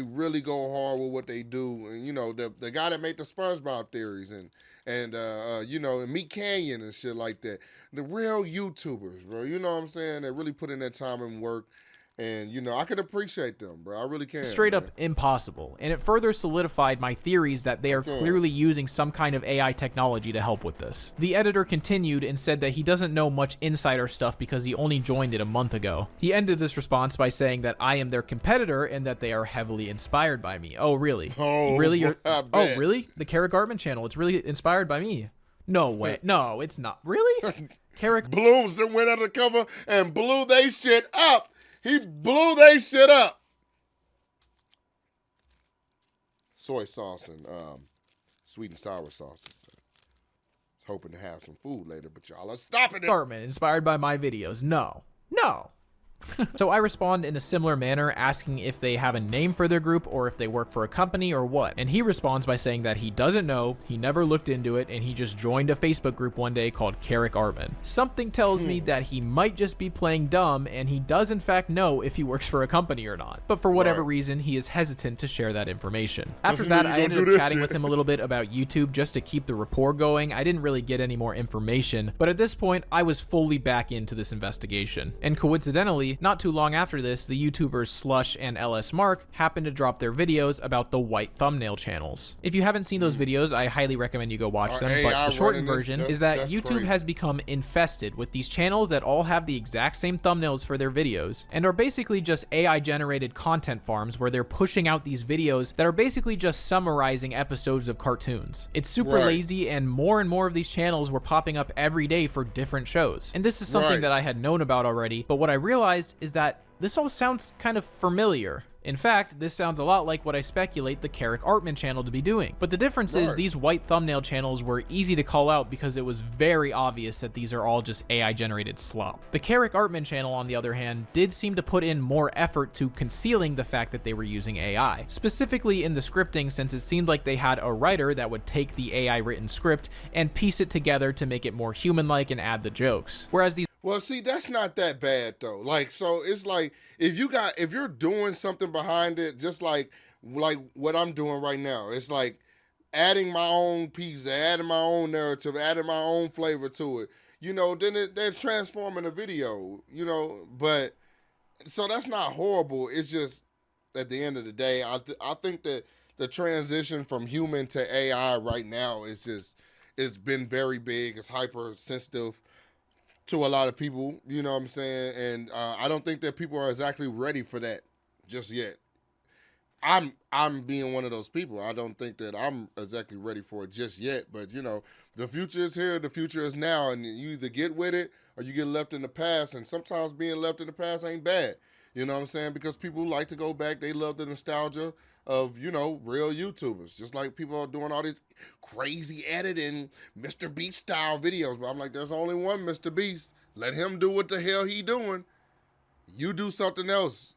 really go hard with what they do. And you know, the guy that made the SpongeBob theories and you know, and Meat Canyon and shit like that. The real YouTubers, bro. You know what I'm saying? That really put in that time and work. And you know, I can appreciate them, bro. I really can. Straight man. up impossible, and it further solidified my theories that they are clearly using some kind of AI technology to help with this. The editor continued and said that he doesn't know much insider stuff because he only joined it a month ago. He ended this response by saying that I am their competitor and that they are heavily inspired by me. Oh, really? Oh, really? I Oh, bet. really? The Carrick Artman channel, it's really inspired by me. No way. No, it's not. Really? Carrick Blooms that went undercover and blew they shit up. He blew they shit up. Soy sauce and sweet and sour sauces. Hoping to have some food later, but y'all are stopping it. Artman, inspired by my videos. No. No. So I respond in a similar manner, asking if they have a name for their group or if they work for a company or what. And he responds by saying that he doesn't know, he never looked into it, and he just joined a Facebook group one day called Carrick Artman. Something tells me that he might just be playing dumb, and he does in fact know if he works for a company or not. But for whatever reason, he is hesitant to share that information. After that, I ended up chatting with him a little bit about YouTube just to keep the rapport going. I didn't really get any more information, but at this point, I was fully back into this investigation. And coincidentally, not too long after this, the YouTubers Slush and LS Mark happened to drop their videos about the white thumbnail channels. If you haven't seen those videos, I highly recommend you go watch them, but the shortened version is that YouTube has become infested with these channels that all have the exact same thumbnails for their videos, and are basically just AI-generated content farms where they're pushing out these videos that are basically just summarizing episodes of cartoons. It's super lazy, and more of these channels were popping up every day for different shows. And this is something that I had known about already, but what I realized is that this all sounds kind of familiar. In fact, this sounds a lot like what I speculate the Carrick Artman channel to be doing. But the difference is these white thumbnail channels were easy to call out because it was very obvious that these are all just AI generated slop. The Carrick Artman channel, on the other hand, did seem to put in more effort to concealing the fact that they were using AI. Specifically in the scripting, since it seemed like they had a writer that would take the AI written script and piece it together to make it more human-like and add the jokes. Whereas these Well, see, that's not that bad though. Like, so it's like if you're doing something behind it, just like what I'm doing right now, it's like adding my own piece, adding my own narrative, adding my own flavor to it. You know, then they're transforming the video. You know, but so that's not horrible. It's just at the end of the day, I think that the transition from human to AI right now it's been very big. It's hypersensitive to a lot of people, you know what I'm saying? And I don't think that people are exactly ready for that just yet. I'm being one of those people. I don't think that I'm exactly ready for it just yet, but you know, the future is here, the future is now, and you either get with it or you get left in the past, and sometimes being left in the past ain't bad. You know what I'm saying? Because people like to go back, they love the nostalgia of, you know, real YouTubers. Just like people are doing all these crazy editing, Mr. Beast style videos. But I'm like, there's only one Mr. Beast. Let him do what the hell he doing. You do something else.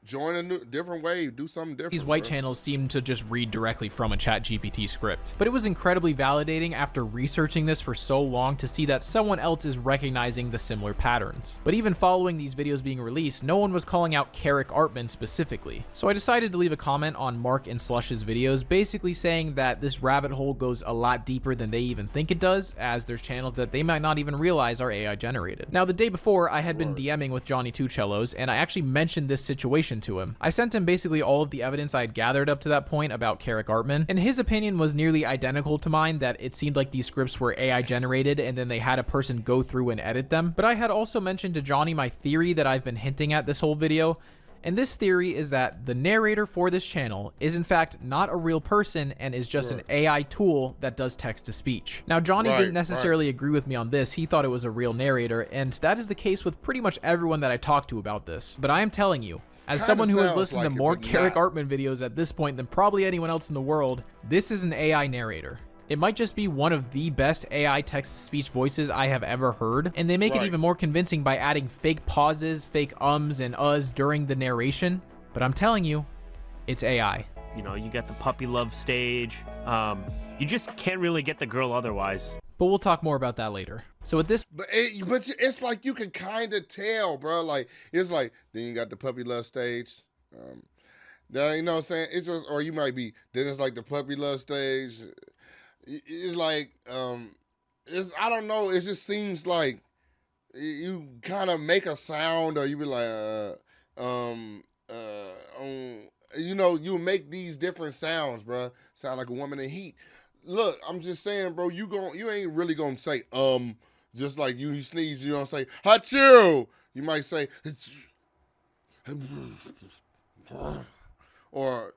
Join a different wave, do something different. These white channels seem to just read directly from a ChatGPT script. But it was incredibly validating after researching this for so long to see that someone else is recognizing the similar patterns. But even following these videos being released, no one was calling out Carrick Artman specifically. So I decided to leave a comment on Mark and Slush's videos, basically saying that this rabbit hole goes a lot deeper than they even think it does, as there's channels that they might not even realize are AI generated. Now, the day before, I had been DMing with Johnny Two Cellos, and I actually mentioned this situation to him. I sent him basically all of the evidence I had gathered up to that point about Carrick Artman, and his opinion was nearly identical to mine, that it seemed like these scripts were AI generated and then they had a person go through and edit them. But I had also mentioned to Johnny my theory that I've been hinting at this whole video, and this theory is that the narrator for this channel is in fact not a real person and is just an AI tool that does text-to-speech. Now, Johnny didn't necessarily agree with me on this. He thought it was a real narrator, and that is the case with pretty much everyone that I talked to about this. But I am telling you, as someone who has listened to more Carrick Artman videos at this point than probably anyone else in the world, this is an AI narrator. It might just be one of the best AI text-to-speech voices I have ever heard, and they make it even more convincing by adding fake pauses, fake ums and uhs during the narration, but I'm telling you, it's AI. You know, you got the puppy love stage. You just can't really get the girl otherwise. But we'll talk more about that later. So at this... But it's like you can kind of tell, bro. Like, it's like, then you got the puppy love stage. Now, you know what I'm saying? It's just, or you might be, then it's like the puppy love stage. It's like, I don't know. It just seems like you kind of make a sound, or you be like, you make these different sounds, bro. Sound like a woman in heat. Look, I'm just saying, bro, you ain't really gonna say, just like you sneeze, you don't say, Achoo! You might say, or,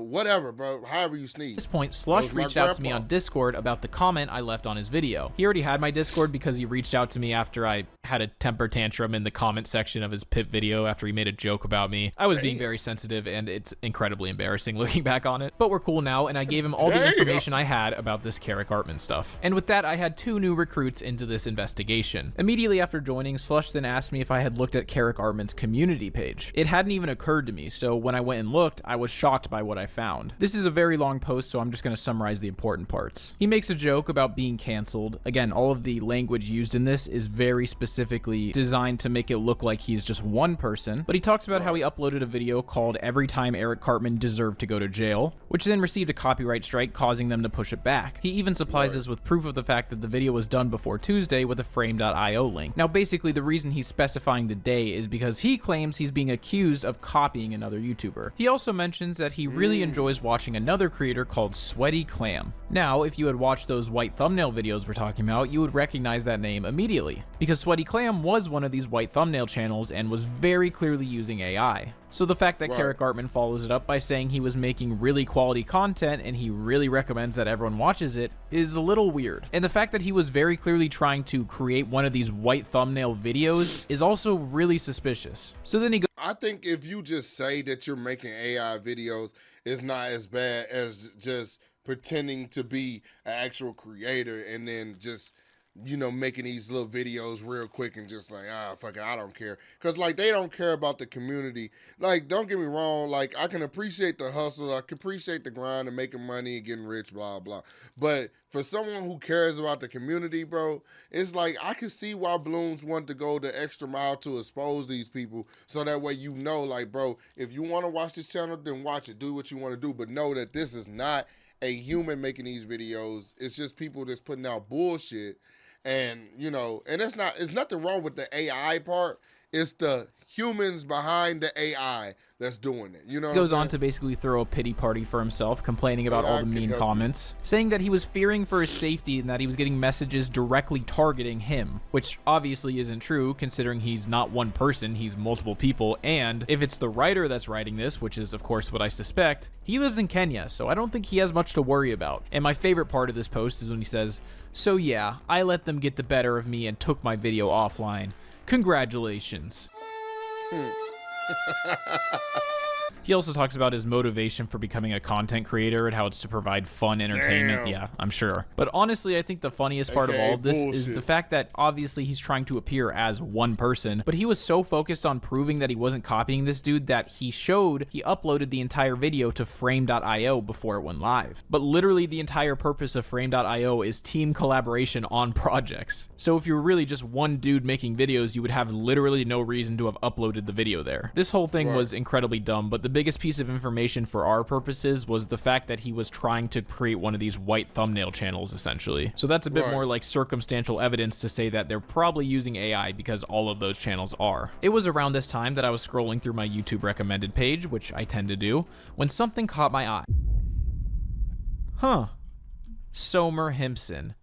whatever, bro. However you sneeze. At this point, Slush reached out to me on Discord about the comment I left on his video. He already had my Discord because he reached out to me after I had a temper tantrum in the comment section of his Pip video after he made a joke about me. I was being very sensitive, and it's incredibly embarrassing looking back on it. But we're cool now, and I gave him all the information I had about this Carrick Artman stuff. And with that, I had 2 new recruits into this investigation. Immediately after joining, Slush then asked me if I had looked at Carrick Artman's community page. It hadn't even occurred to me, so when I went and looked, I was shocked by what I found. This is a very long post, so I'm just going to summarize the important parts. He makes a joke about being canceled. Again, all of the language used in this is very specifically designed to make it look like he's just one person, but he talks about how he uploaded a video called "Every Time Eric Cartman Deserved to Go to Jail," which then received a copyright strike, causing them to push it back. He even supplies us with proof of the fact that the video was done before Tuesday with a frame.io link. Now, basically, the reason he's specifying the day is because he claims he's being accused of copying another YouTuber. He also mentions that he really enjoys watching another creator called Sweaty Clam. Now, if you had watched those white thumbnail videos we're talking about, you would recognize that name immediately, because Sweaty Clam was one of these white thumbnail channels and was very clearly using AI. So the fact that Carrick Artman follows it up by saying he was making really quality content and he really recommends that everyone watches it is a little weird. And the fact that he was very clearly trying to create one of these white thumbnail videos is also really suspicious. So then he goes, I think if you just say that you're making AI videos, it's not as bad as just pretending to be an actual creator and then just, making these little videos real quick and just like, fuck it, I don't care. Because, they don't care about the community. Don't get me wrong. I can appreciate the hustle. I can appreciate the grind and making money and getting rich, blah, blah. But for someone who cares about the community, bro, it's I can see why Blooms want to go the extra mile to expose these people. So that way, bro, if you want to watch this channel, then watch it. Do what you want to do. But know that this is not a human making these videos. It's just people that's putting out bullshit. And, and it's nothing wrong with the AI part. It's the humans behind the AI that's doing it. You know what goes on to basically throw a pity party for himself, complaining about all the mean comments, saying that he was fearing for his safety and that he was getting messages directly targeting him, which obviously isn't true considering he's not one person, he's multiple people. And if it's the writer that's writing this, which is of course what I suspect, he lives in Kenya, so I don't think he has much to worry about. And my favorite part of this post is when he says, "So yeah, I let them get the better of me and took my video offline. Congratulations." He also talks about his motivation for becoming a content creator and how it's to provide fun entertainment. Damn. Yeah, I'm sure. But honestly, I think the funniest part of all of this is the fact that obviously he's trying to appear as one person, but he was so focused on proving that he wasn't copying this dude that he uploaded the entire video to frame.io before it went live. But literally the entire purpose of frame.io is team collaboration on projects. So if you were really just one dude making videos, you would have literally no reason to have uploaded the video there. This whole thing was incredibly dumb, but the biggest piece of information for our purposes was the fact that he was trying to create one of these white thumbnail channels, essentially. So that's a bit more like circumstantial evidence to say that they're probably using AI, because all of those channels are. It was around this time that I was scrolling through my YouTube recommended page, which I tend to do, when something caught my eye. Somer Himpson.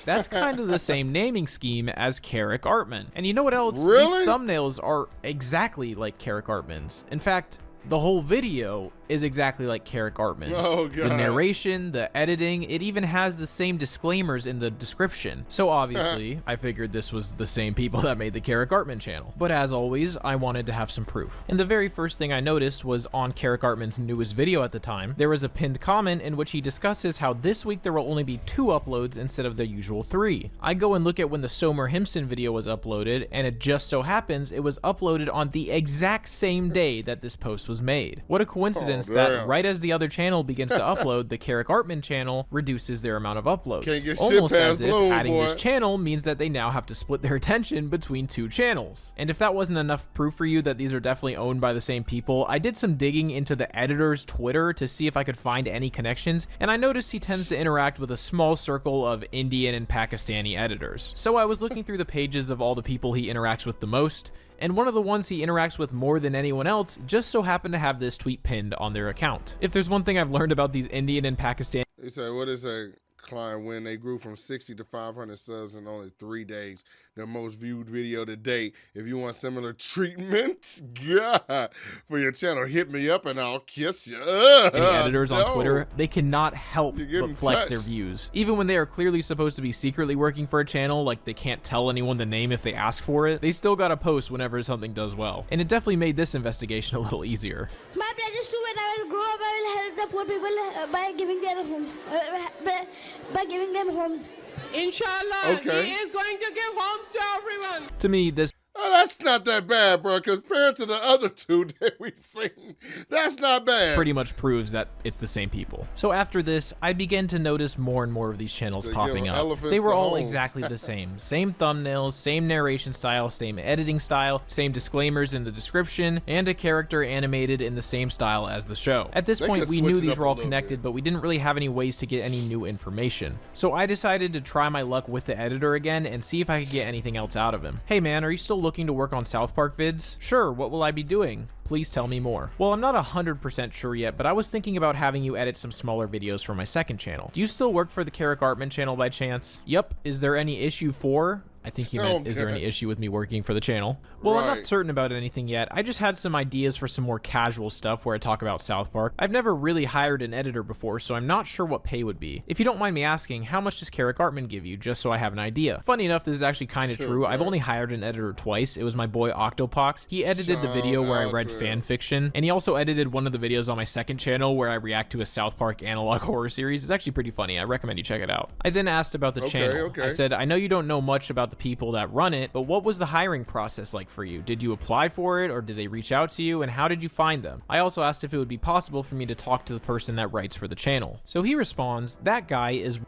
That's kind of the same naming scheme as Carrick Artman. And you know what else? Really? These thumbnails are exactly like Carrick Artman's. In fact, the whole video is exactly like Carrick Artman's. Oh, God. The narration, the editing, it even has the same disclaimers in the description. So obviously, I figured this was the same people that made the Carrick Artman channel. But as always, I wanted to have some proof. And the very first thing I noticed was on Carrick Artman's newest video at the time, there was a pinned comment in which he discusses how this week there will only be 2 uploads instead of the usual 3. I go and look at when the Somer Himpson video was uploaded, and it just so happens it was uploaded on the exact same day that this post was was made. What a coincidence Oh, that damn. right as the other channel begins to upload, the Carrick Artman channel reduces their amount of uploads. Can't get shit Almost past as if Bloom, adding boy. this channel means that they now have to split their attention between two channels. And if that wasn't enough proof for you that these are definitely owned by the same people, I did some digging into the editor's Twitter to see if I could find any connections, and I noticed he tends to interact with a small circle of Indian and Pakistani editors. So I was looking through the pages of all the people he interacts with the most, and one of the ones he interacts with more than anyone else just so happened to have this tweet pinned on their account. If there's one thing I've learned about these Indian and Pakistani They say, what is a client when they grew from 60 to 500 subs in only 3 days? Their most viewed video to date. If you want similar treatment, God, for your channel, hit me up and I'll kiss you. editors on Twitter, they cannot help You're but getting flex their touched. views. Even when they are clearly supposed to be secretly working for a channel, like they can't tell anyone the name if they ask for it, they still gotta post whenever something does well. And it definitely made this investigation a little easier. My plan is to when I will grow up, I will help the poor people by giving their homes, by giving them homes. Inshallah, Okay. he is going to give homes to everyone. To me, this Oh, that's not that bad, bro. Compared to the other two that we've seen, that's not bad. pretty much proves that it's the same people. So after this, I began to notice more and more of these channels So popping give up. elephants They were to all homes. exactly the same. Same thumbnails, same narration style, same editing style, same disclaimers in the description, and a character animated in the same style as the show. At this They point, could we switch knew it these up were a all little connected, bit. but we didn't really have any ways to get any new information. So I decided to try my luck with the editor again and see if I could get anything else out of him. Hey man, are you still looking to work on South Park vids? Sure, what will I be doing? Please tell me more. Well, I'm not 100% sure yet, but I was thinking about having you edit some smaller videos for my second channel. Do you still work for the Carrick Artman channel by chance? Yup. Is there any issue for? I think he meant, is there any issue with me working for the channel? Well, I'm not Right. certain about anything yet. I just had some ideas for some more casual stuff where I talk about South Park. I've never really hired an editor before, so I'm not sure what pay would be. If you don't mind me asking, how much does Carrick Artman give you, just so I have an idea? Funny enough, this is actually kind of Sure, true. I've bro. only hired an editor twice. It was my boy Octopox. He edited the video Shout where I out read to fan fiction, and he also edited one of the videos on my second channel where I react to a South Park analog horror series. It's actually pretty funny. I recommend you check it out. I then asked about the Okay, channel. okay. I said, I know you don't know much about the people that run it, but what was the hiring process like for you? Did you apply for it, or did they reach out to you, and how did you find them? I also asked if it would be possible for me to talk to the person that writes for the channel. So he responds, that guy is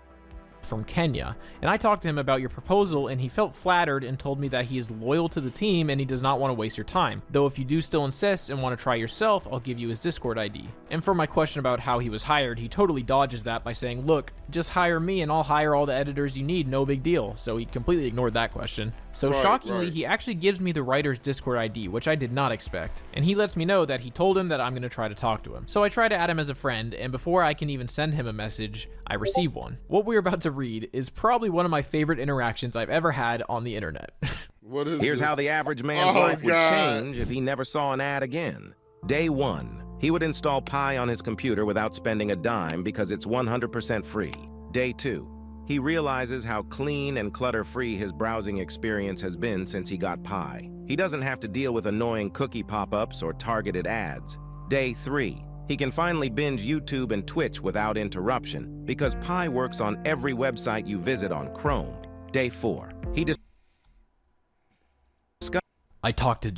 from Kenya, and I talked to him about your proposal, and he felt flattered and told me that he is loyal to the team and he does not want to waste your time. Though if you do still insist and want to try yourself, I'll give you his Discord ID. And for my question about how he was hired, he totally dodges that by saying, look, just hire me and I'll hire all the editors you need, no big deal. So he completely ignored that question. So Right, shockingly, right. he actually gives me the writer's Discord ID, which I did not expect. And he lets me know that he told him that I'm going to try to talk to him. So I try to add him as a friend, and before I can even send him a message, I receive one. What we're about to read is probably one of my favorite interactions I've ever had on the internet. What is Here's this? how the average man's Oh, life would God. change if he never saw an ad again. Day 1, he would install Pi on his computer without spending a dime because it's 100% free. Day 2, he realizes how clean and clutter-free his browsing experience has been since he got Pi. He doesn't have to deal with annoying cookie pop-ups or targeted ads. Day 3, he can finally binge YouTube and Twitch without interruption because Pi works on every website you visit on Chrome. Day 4, he I talked to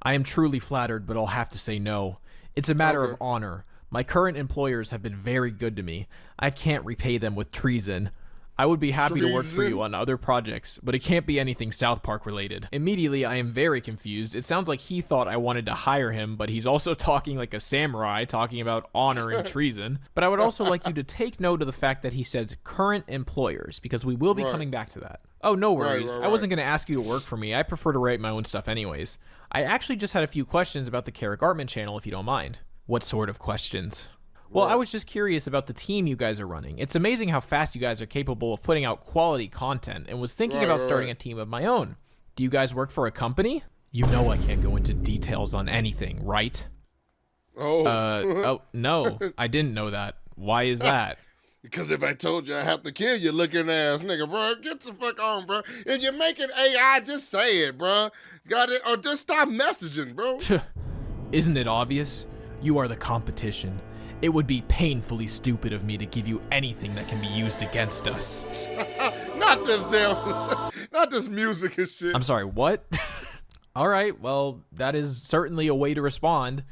I am truly flattered, but I'll have to say no. It's a matter of honor. My current employers have been very good to me. I can't repay them with treason. I would be happy to work for you on other projects, but it can't be anything South Park related. Immediately, I am very confused. It sounds like he thought I wanted to hire him, but he's also talking like a samurai, talking about honor and treason. But I would also like you to take note of the fact that he says current employers, because we will be Right. coming back to that. Oh, no worries. right, I wasn't going to ask you to work for me. I prefer to write my own stuff anyways. I actually just had a few questions about the Carrick Artman channel, if you don't mind. What sort of questions? Well, I was just curious about the team you guys are running. It's amazing how fast you guys are capable of putting out quality content, and was thinking about starting a team of my own. Do you guys work for a company? You know I can't go into details on anything, right? Oh. Oh, no, I didn't know that. Why is that? Because if I told you I have to kill you looking ass nigga, bro, get the fuck on, bro. If you're making AI, just say it, bro. Got it? Or just stop messaging, bro. Isn't it obvious? You are the competition. It would be painfully stupid of me to give you anything that can be used against us. Not this damn, not this music and shit. I'm sorry, what? All right, well, that is certainly a way to respond.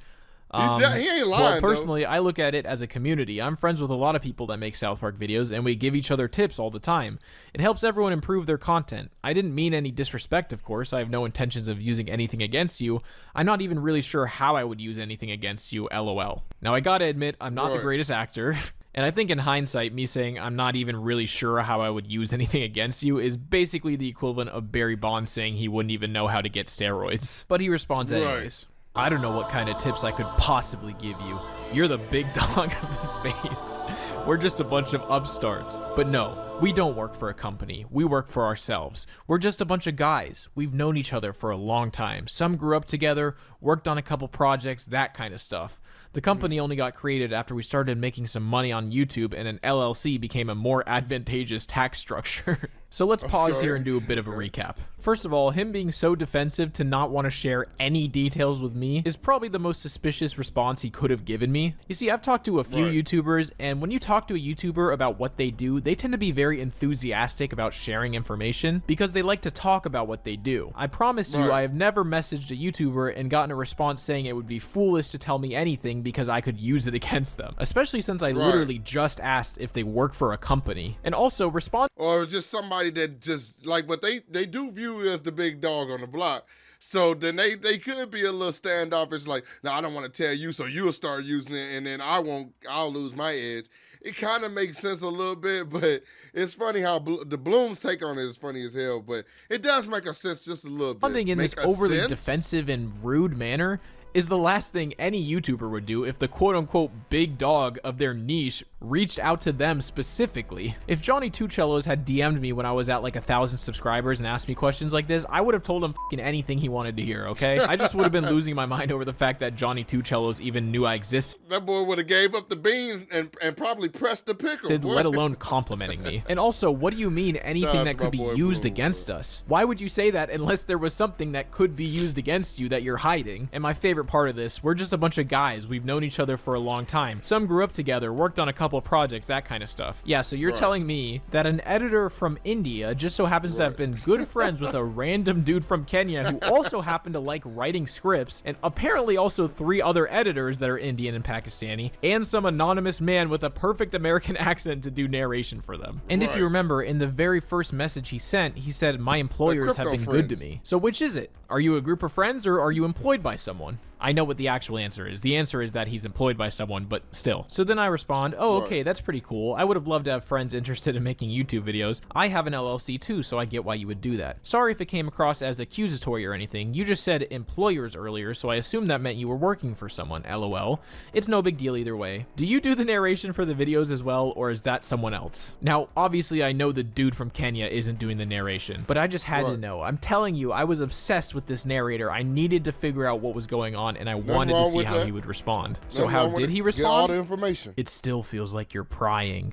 He ain't lying, Well, personally, I look at it as a community. I'm friends with a lot of people that make South Park videos, and we give each other tips all the time. It helps everyone improve their content. I didn't mean any disrespect, of course. I have no intentions of using anything against you. I'm not even really sure how I would use anything against you, LOL. Now, I gotta admit, I'm not the greatest actor. And I think in hindsight, me saying I'm not even really sure how I would use anything against you is basically the equivalent of Barry Bonds saying he wouldn't even know how to get steroids. But he responds anyways. I don't know what kind of tips I could possibly give you. You're the big dog of the space. We're just a bunch of upstarts. But no, we don't work for a company. We work for ourselves. We're just a bunch of guys. We've known each other for a long time. Some grew up together, worked on a couple projects, that kind of stuff. The company only got created after we started making some money on YouTube and an LLC became a more advantageous tax structure. So let's pause here and do a bit of a recap. First of all, him being so defensive to not want to share any details with me is probably the most suspicious response he could have given me. You see, I've talked to a few YouTubers, and when you talk to a YouTuber about what they do, they tend to be very enthusiastic about sharing information because they like to talk about what they do. I promise you, I have never messaged a YouTuber and gotten a response saying it would be foolish to tell me anything because I could use it against them, especially since I literally just asked if they work for a company. And also respond, or just somebody that just like, but they do view you as the big dog on the block. So then they could be a little standoffish, like, no, I don't want to tell you, so you'll start using it, and then I'll lose my edge. It kind of makes sense a little bit, but it's funny how the Bloom's take on it is funny as hell, but it does make a sense just a little bit. Something in this overly defensive and rude manner is the last thing any YouTuber would do if the quote-unquote big dog of their niche reached out to them specifically. If Johnny Two Cellos had DM'd me when I was at like 1,000 subscribers and asked me questions like this, I would have told him fucking anything he wanted to hear, okay? I just would have been losing my mind over the fact that Johnny Two Cellos even knew I existed. That boy would have gave up the beans and probably pressed the pickle, let alone complimenting me. And also, what do you mean anything that could be used against us? Why would you say that unless there was something that could be used against you that you're hiding? And my favorite part of this, we're just a bunch of guys. We've known each other for a long time. Some grew up together, worked on a couple of projects, that kind of stuff. Yeah, so you're telling me that an editor from India just so happens to have been good friends with a random dude from Kenya who also happened to like writing scripts, and apparently also 3 other editors that are Indian and Pakistani, and some anonymous man with a perfect American accent to do narration for them. And if you remember, in the very first message he sent, he said, my employers have been good to me. So which is it? Are you a group of friends or are you employed by someone? I know what the actual answer is. The answer is that he's employed by someone, but still. So then I respond, oh, okay, that's pretty cool. I would have loved to have friends interested in making YouTube videos. I have an LLC too, so I get why you would do that. Sorry if it came across as accusatory or anything. You just said employers earlier, so I assumed that meant you were working for someone, LOL. It's no big deal either way. Do you do the narration for the videos as well, or is that someone else? Now, obviously I know the dude from Kenya isn't doing the narration, but I just had to know. I'm telling you, I was obsessed with this narrator. I needed to figure out what was going on, and I wanted to see how he would respond. So how did he respond? Get all the information. It still feels like you're prying.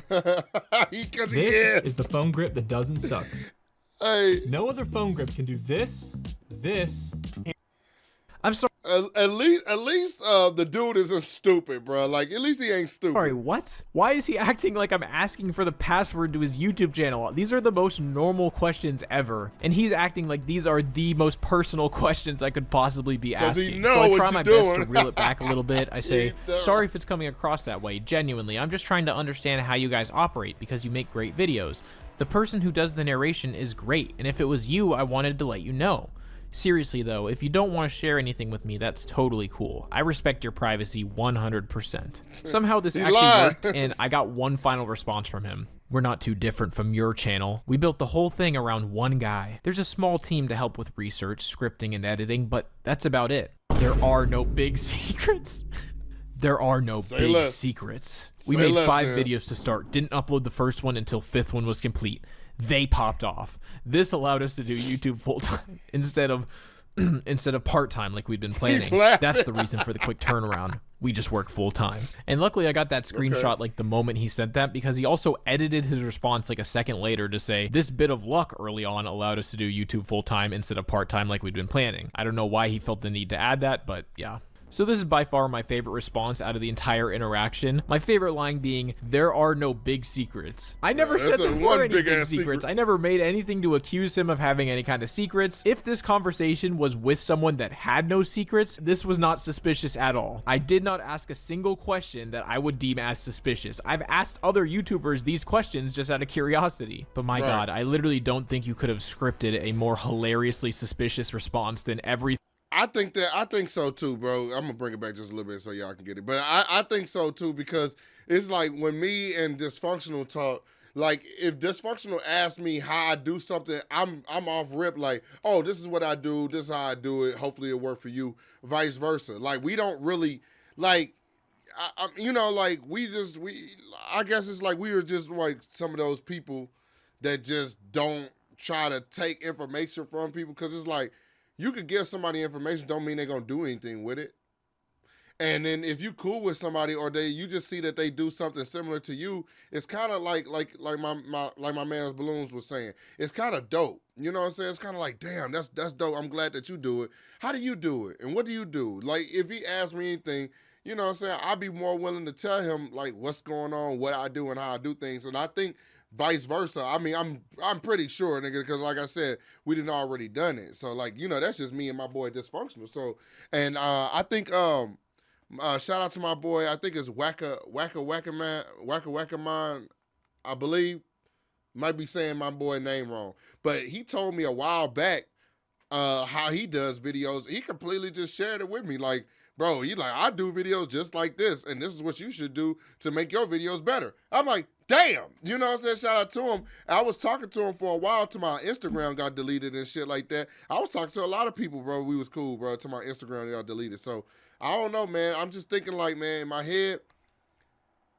This is the phone grip that doesn't suck. Hey. No other phone grip can do this, and I'm sorry. At least the dude isn't stupid, bro. Like, at least he ain't stupid. Sorry, what? Why is he acting like I'm asking for the password to his YouTube channel? These are the most normal questions ever. And he's acting like these are the most personal questions I could possibly be asking. So I try my best to reel it back a little bit. I say, sorry if it's coming across that way. Genuinely, I'm just trying to understand how you guys operate because you make great videos. The person who does the narration is great, and if it was you, I wanted to let you know. Seriously though, if you don't want to share anything with me, that's totally cool. I respect your privacy 100%. Somehow this actually worked, and I got one final response from him. We're not too different from your channel. We built the whole thing around one guy. There's a small team to help with research, scripting, and editing, but that's about it. There are no big secrets. There are no big secrets. We made 5 videos to start, didn't upload the first one until 5th one was complete. They popped off. This allowed us to do YouTube full-time instead of part-time like we'd been planning. That's the reason for the quick turnaround. We just work full-time. And luckily I got that screenshot like the moment he sent that, because he also edited his response like a second later to say, this bit of luck early on allowed us to do YouTube full-time instead of part-time like we'd been planning. I don't know why he felt the need to add that, but yeah. So this is by far my favorite response out of the entire interaction. My favorite line being, "There are no big secrets." I never said there were any big secrets. I never made anything to accuse him of having any kind of secrets. If this conversation was with someone that had no secrets, this was not suspicious at all. I did not ask a single question that I would deem as suspicious. I've asked other YouTubers these questions just out of curiosity. But my God, I literally don't think you could have scripted a more hilariously suspicious response than every. I think so too, bro. I'm gonna bring it back just a little bit so y'all can get it. But I think so too, because it's like when me and Dysfunctional talk, like if Dysfunctional asks me how I do something, I'm off rip like, oh, this is what I do, this is how I do it. Hopefully it'll work for you. Vice versa. Like we don't really like you know, like I guess it's like we were just like some of those people that just don't try to take information from people, because it's like, you could give somebody information, don't mean they're gonna do anything with it. And then if you cool with somebody, or you just see that they do something similar to you, it's kind of like my man's Balloons was saying. It's kind of dope. You know what I'm saying? It's kind of like, damn, that's dope. I'm glad that you do it. How do you do it? And what do you do? Like if he asks me anything, you know what I'm saying, I'd be more willing to tell him like what's going on, what I do and how I do things. And I think vice versa. I mean, I'm pretty sure, nigga, because like I said, we didn't already done it. So like, you know, that's just me and my boy Dysfunctional. So, and I think shout out to my boy. I think it's Wacka Man. I believe, might be saying my boy name wrong, but he told me a while back how he does videos. He completely just shared it with me, like, bro, he like, I do videos just like this, and this is what you should do to make your videos better. I'm like, damn, you know what I'm saying? Shout out to him. I was talking to him for a while till my Instagram got deleted and shit like that. I was talking to a lot of people, bro. We was cool, bro, till my Instagram got deleted. So I don't know, man. I'm just thinking like, man, in my head,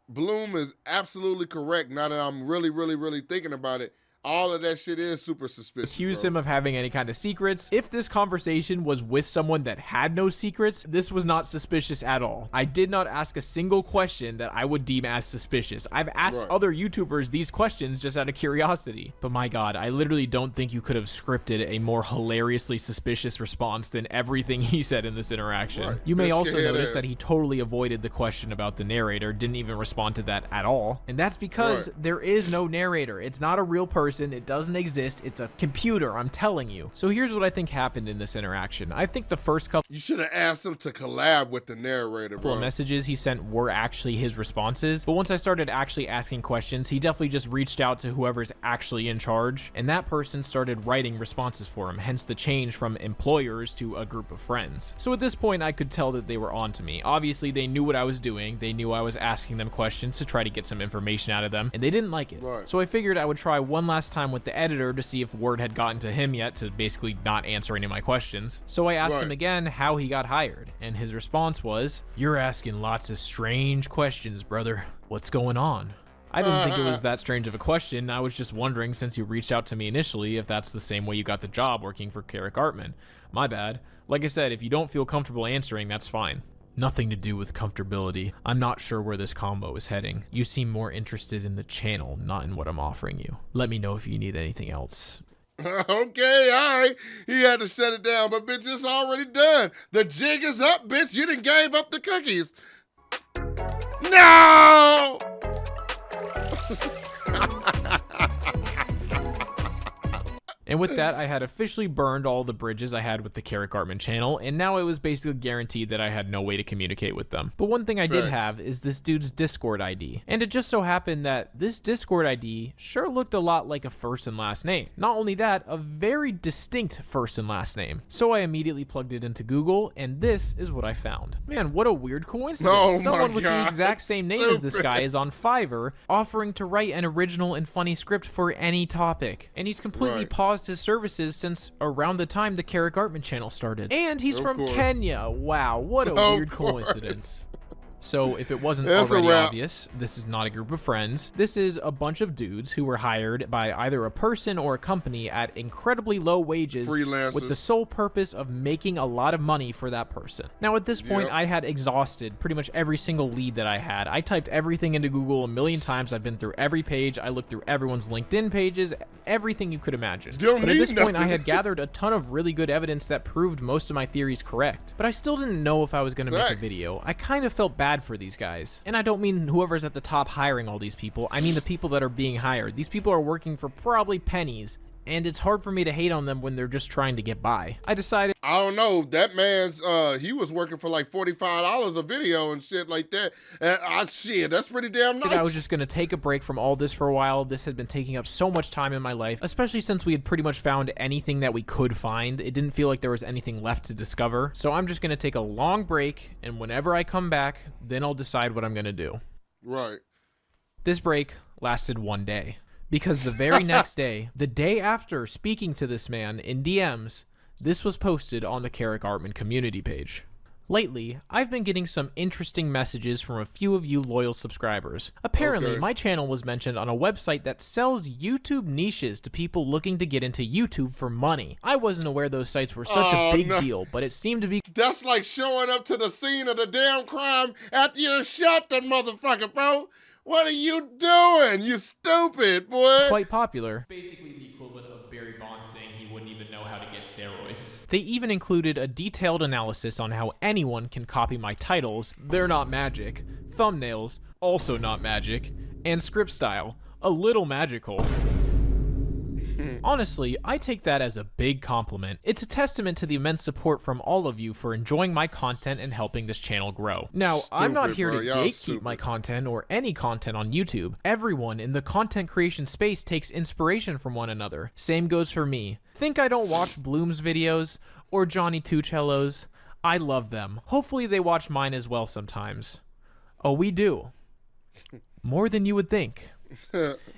Bloom is absolutely correct now that I'm really, really, really thinking about it. All of that shit is super suspicious. Accuse him of having any kind of secrets. If this conversation was with someone that had no secrets, this was not suspicious at all. I did not ask a single question that I would deem as suspicious. I've asked other YouTubers these questions just out of curiosity. But my God, I literally don't think you could have scripted a more hilariously suspicious response than everything he said in this interaction. You may also notice that he totally avoided the question about the narrator, didn't even respond to that at all. And that's because there is no narrator. It's not a real person. It doesn't exist. It's a computer, I'm telling you. So here's what I think happened in this interaction. I think the first couple— You should have asked him to collab with the narrator, bro. Messages he sent were actually his responses, but once I started actually asking questions, he definitely just reached out to whoever's actually in charge, and that person started writing responses for him, hence the change from employers to a group of friends. So at this point, I could tell that they were on to me. Obviously, they knew what I was doing. They knew I was asking them questions to try to get some information out of them, and they didn't like it. So I figured I would try one last time with the editor to see if word had gotten to him yet to basically not answer any of my questions. So I asked him again how he got hired, and his response was, "You're asking lots of strange questions, brother. What's going on?" I didn't think it was that strange of a question. I was just wondering, since you reached out to me initially, if that's the same way you got the job working for Carrick Artman. My bad. Like I said, if you don't feel comfortable answering, that's fine. Nothing to do with comfortability. I'm not sure where this combo is heading. You seem more interested in the channel, not in what I'm offering you. Let me know if you need anything else. Okay, all right. He had to shut it down, but bitch, it's already done. The jig is up, bitch. You done gave up the cookies. No! And with that, I had officially burned all the bridges I had with the Carrick Artman channel, and now it was basically guaranteed that I had no way to communicate with them. But one thing I did have is this dude's Discord ID. And it just so happened that this Discord ID sure looked a lot like a first and last name. Not only that, a very distinct first and last name. So I immediately plugged it into Google, and this is what I found. Man, what a weird coincidence. Someone with the exact same name as this guy is on Fiverr, offering to write an original and funny script for any topic. And he's completely paused his services since around the time the Carrick Artman channel started. And he's from Kenya. Wow, what a weird coincidence. So if it wasn't That's a already wrap. obvious, this is not a group of friends. This is a bunch of dudes who were hired by either a person or a company at incredibly low wages Freelancers. with the sole purpose of making a lot of money for that person. Now at this point, Yep. I had exhausted pretty much every single lead that I had. I typed everything into Google a million times. I've been through every page. I looked through everyone's LinkedIn pages, everything you could imagine. Don't But at need this point, I nothing. had gathered a ton of really good evidence that proved most of my theories correct. But I still didn't know if I was going to make a Facts. video. I kind of felt bad for these guys. And I don't mean whoever's at the top hiring all these people. I mean the people that are being hired. These people are working for probably pennies. And it's hard for me to hate on them when they're just trying to get by. I decided I don't know. That man's he was working for like $45 a video and shit like that. And shit, that's pretty damn nice. I was just going to take a break from all this for a while. This had been taking up so much time in my life, especially since we had pretty much found anything that we could find. It didn't feel like there was anything left to discover. So I'm just going to take a long break, and whenever I come back, then I'll decide what I'm going to do. Right. This break lasted one day. Because the very next day, the day after speaking to this man in DMs, this was posted on the Carrick Artman community page. Lately, I've been getting some interesting messages from a few of you loyal subscribers. Apparently, Okay. my channel was mentioned on a website that sells YouTube niches to people looking to get into YouTube for money. I wasn't aware those sites were such a big deal, but it seemed to be That's like showing up to the scene of the damn crime after you shot that motherfucker, bro. What are you doing? You stupid, boy. quite popular. Basically the equivalent of Barry Bonds saying he wouldn't even know how to get steroids. They even included a detailed analysis on how anyone can copy my titles, they're not magic, thumbnails, also not magic, and script style, a little magical. Honestly, I take that as a big compliment. It's a testament to the immense support from all of you for enjoying my content and helping this channel grow. Now, I'm not Stupid, here bro. to Y'all gatekeep stupid. my content or any content on YouTube. Everyone in the content creation space takes inspiration from one another. Same goes for me. Think I don't watch Bloom's videos or Johnny Tuchello's? I love them. Hopefully they watch mine as well sometimes. Oh, we do. More than you would think.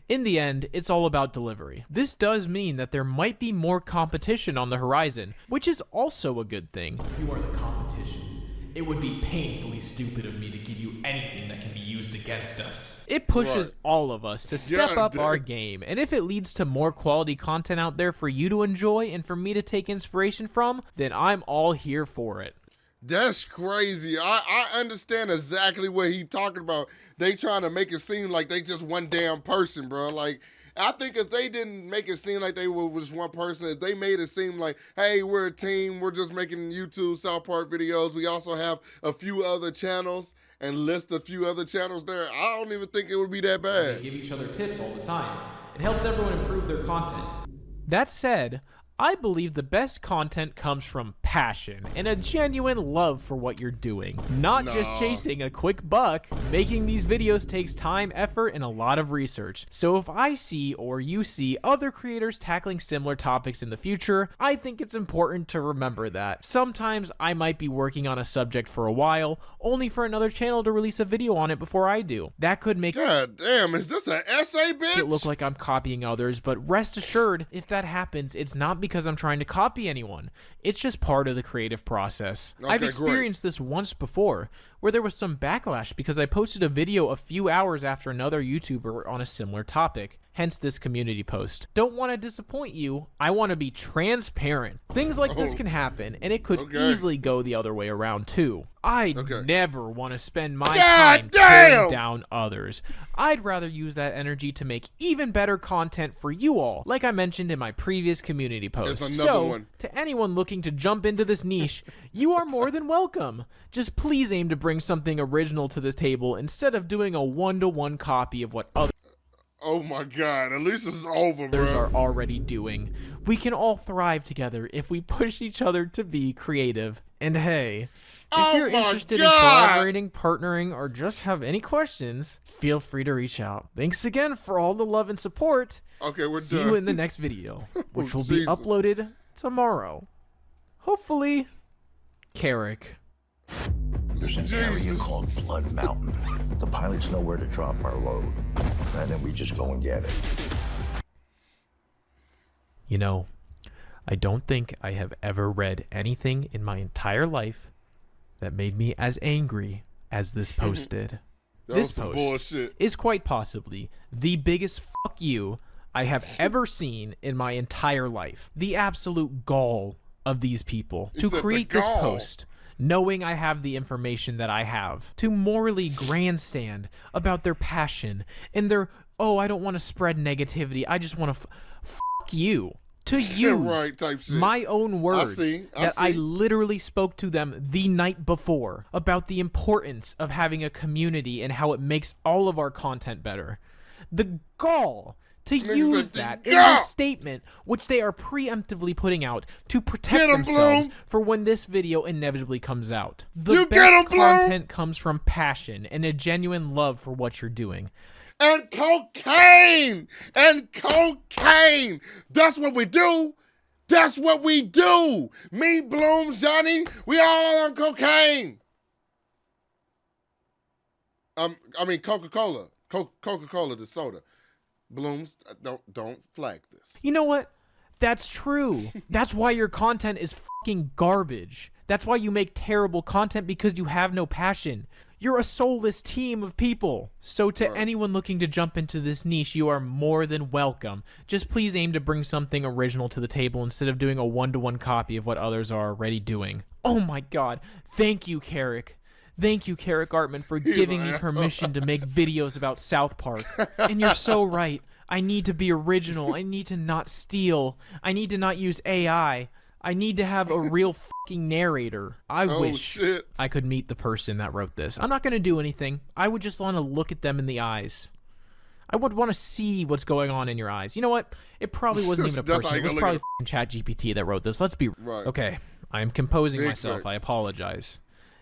In the end, it's all about delivery. This does mean that there might be more competition on the horizon, which is also a good thing. You are the competition. It would be painfully stupid of me to give you anything that can be used against us. It pushes Right. all of us to step Yeah, up our dude. game, and if it leads to more quality content out there for you to enjoy and for me to take inspiration from, then I'm all here for it. That's crazy. I understand exactly what he talking about. They trying to make it seem like they just one damn person, bro. Like, I think if they didn't make it seem like they were just one person, if they made it seem like, hey, we're a team, we're just making YouTube South Park videos. We also have a few other channels and list a few other channels there. I don't even think it would be that They bad. give each other tips all the time. It helps everyone improve their content. That said, I believe the best content comes from passion and a genuine love for what you're doing, not just Nah. chasing a quick buck. Making these videos takes time, effort, and a lot of research. So if I see or you see other creators tackling similar topics in the future, I think it's important to remember that. Sometimes I might be working on a subject for a while, only for another channel to release a video on it before I do. That could make God damn, is this an essay, bitch? it look like I'm copying others, but rest assured, if that happens, it's not because I'm trying to copy anyone. It's just part of the creative process. Okay, I've great. experienced this once before, where there was some backlash because I posted a video a few hours after another YouTuber on a similar topic. Hence this community post. Don't want to disappoint you. I want to be transparent. Things like this Oh. can happen, and it could Okay. easily go the other way around too. I Okay. never want to spend my God time damn! tearing down others. I'd rather use that energy to make even better content for you all, like I mentioned in my previous community post. another So, one. to anyone looking to jump into this niche, you are more than welcome. Just please aim to bring something original to the table instead of doing a one-to-one copy of what others Oh my God, at least it's over, bro. are already doing. We can all thrive together if we push each other to be creative. And hey, if Oh you're my interested in God! collaborating, partnering, or just have any questions, feel free to reach out. Thanks again for all the love and support. Okay, we're See done. you in the next video, which will be Jesus. uploaded tomorrow. Hopefully, Carrick. There's an area Jesus. called Blood Mountain. The pilots know where to drop our load, and then we just go and get it. You know, I don't think I have ever read anything in my entire life that made me as angry as this post did. That This was some post bullshit. is quite possibly the biggest fuck you I have ever seen in my entire life. The absolute gall of these people He to said the create this gall. post knowing I have the information that I have, to morally grandstand about their passion and their, oh, I don't want to spread negativity, I just want to fuck you. To use Right, type shit. my own words that I see. literally spoke to them the night before about the importance of having a community and how it makes all of our content better. The gall to use that in this statement, which they are preemptively putting out to protect Get 'em, themselves Bloom. for when this video inevitably comes out. The You get best 'em, Bloom. content comes from passion and a genuine love for what you're doing. And cocaine. And cocaine. That's what we do. That's what we do. Me, Bloom, Johnny, we all on cocaine. I mean Coca-Cola. Coca-Cola, the soda. Blooms, don't flag this. You know what? That's true. That's why your content is fucking garbage. That's why you make terrible content, because you have no passion. You're a soulless team of people. So to anyone looking to jump into this niche, you are more than welcome. Just please aim to bring something original to the table instead of doing a one-to-one copy of what others are already doing. Oh my god. Thank you, Carrick. Thank you, Carrick Artman, for giving me permission to make videos about South Park. And you're so right. I need to be original. I need to not steal. I need to not use AI. I need to have a real fucking narrator. I wish I could meet the person that wrote this. I'm not going to do anything. I would just want to look at them in the eyes. I would want to see what's going on in your eyes. You know what? It probably wasn't even a person. It was probably ChatGPT that wrote this. Let's be right. Okay. I am composing Big myself. facts. I apologize.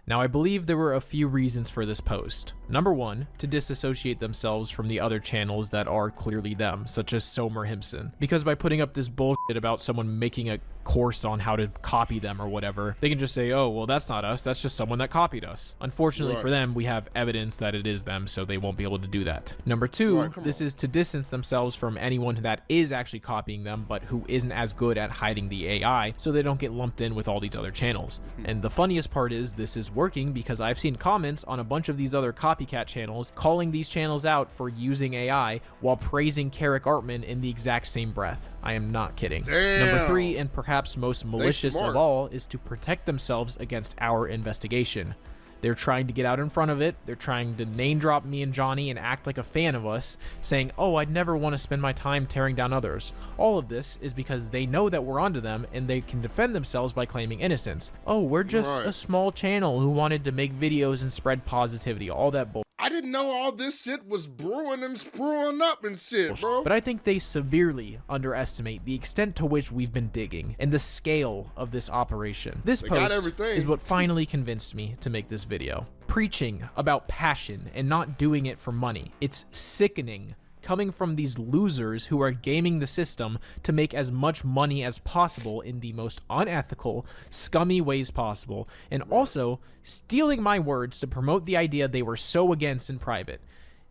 Now, I believe there were a few reasons for this post. Number one, to disassociate themselves from the other channels that are clearly them, such as Somer Himson. Because by putting up this bullshit about someone making a course on how to copy them or whatever, they can just say, oh, well, that's not us, that's just someone that copied us. Unfortunately for them, we have evidence that it is them, so they won't be able to do that. Number two, this is to distance themselves from anyone that is actually copying them, but who isn't as good at hiding the AI, so they don't get lumped in with all these other channels. And the funniest part is, this is working because I've seen comments on a bunch of these other copycat channels calling these channels out for using AI while praising Carrick Artman in the exact same breath. I am not kidding. Number three, and perhaps most malicious of all, is to protect themselves against our investigation. They're trying to get out in front of it. They're trying to name drop me and Johnny and act like a fan of us, saying, oh, I'd never want to spend my time tearing down others. All of this is because they know that we're onto them and they can defend themselves by claiming innocence. Oh, we're just a small channel who wanted to make videos and spread positivity. All that bull. I didn't know all this shit was brewing and spruing up and shit, bro. But I think they severely underestimate the extent to which we've been digging and the scale of this operation. This post is what finally convinced me to make this video. Preaching about passion and not doing it for money. It's sickening coming from these losers who are gaming the system to make as much money as possible in the most unethical, scummy ways possible, and also stealing my words to promote the idea they were so against in private.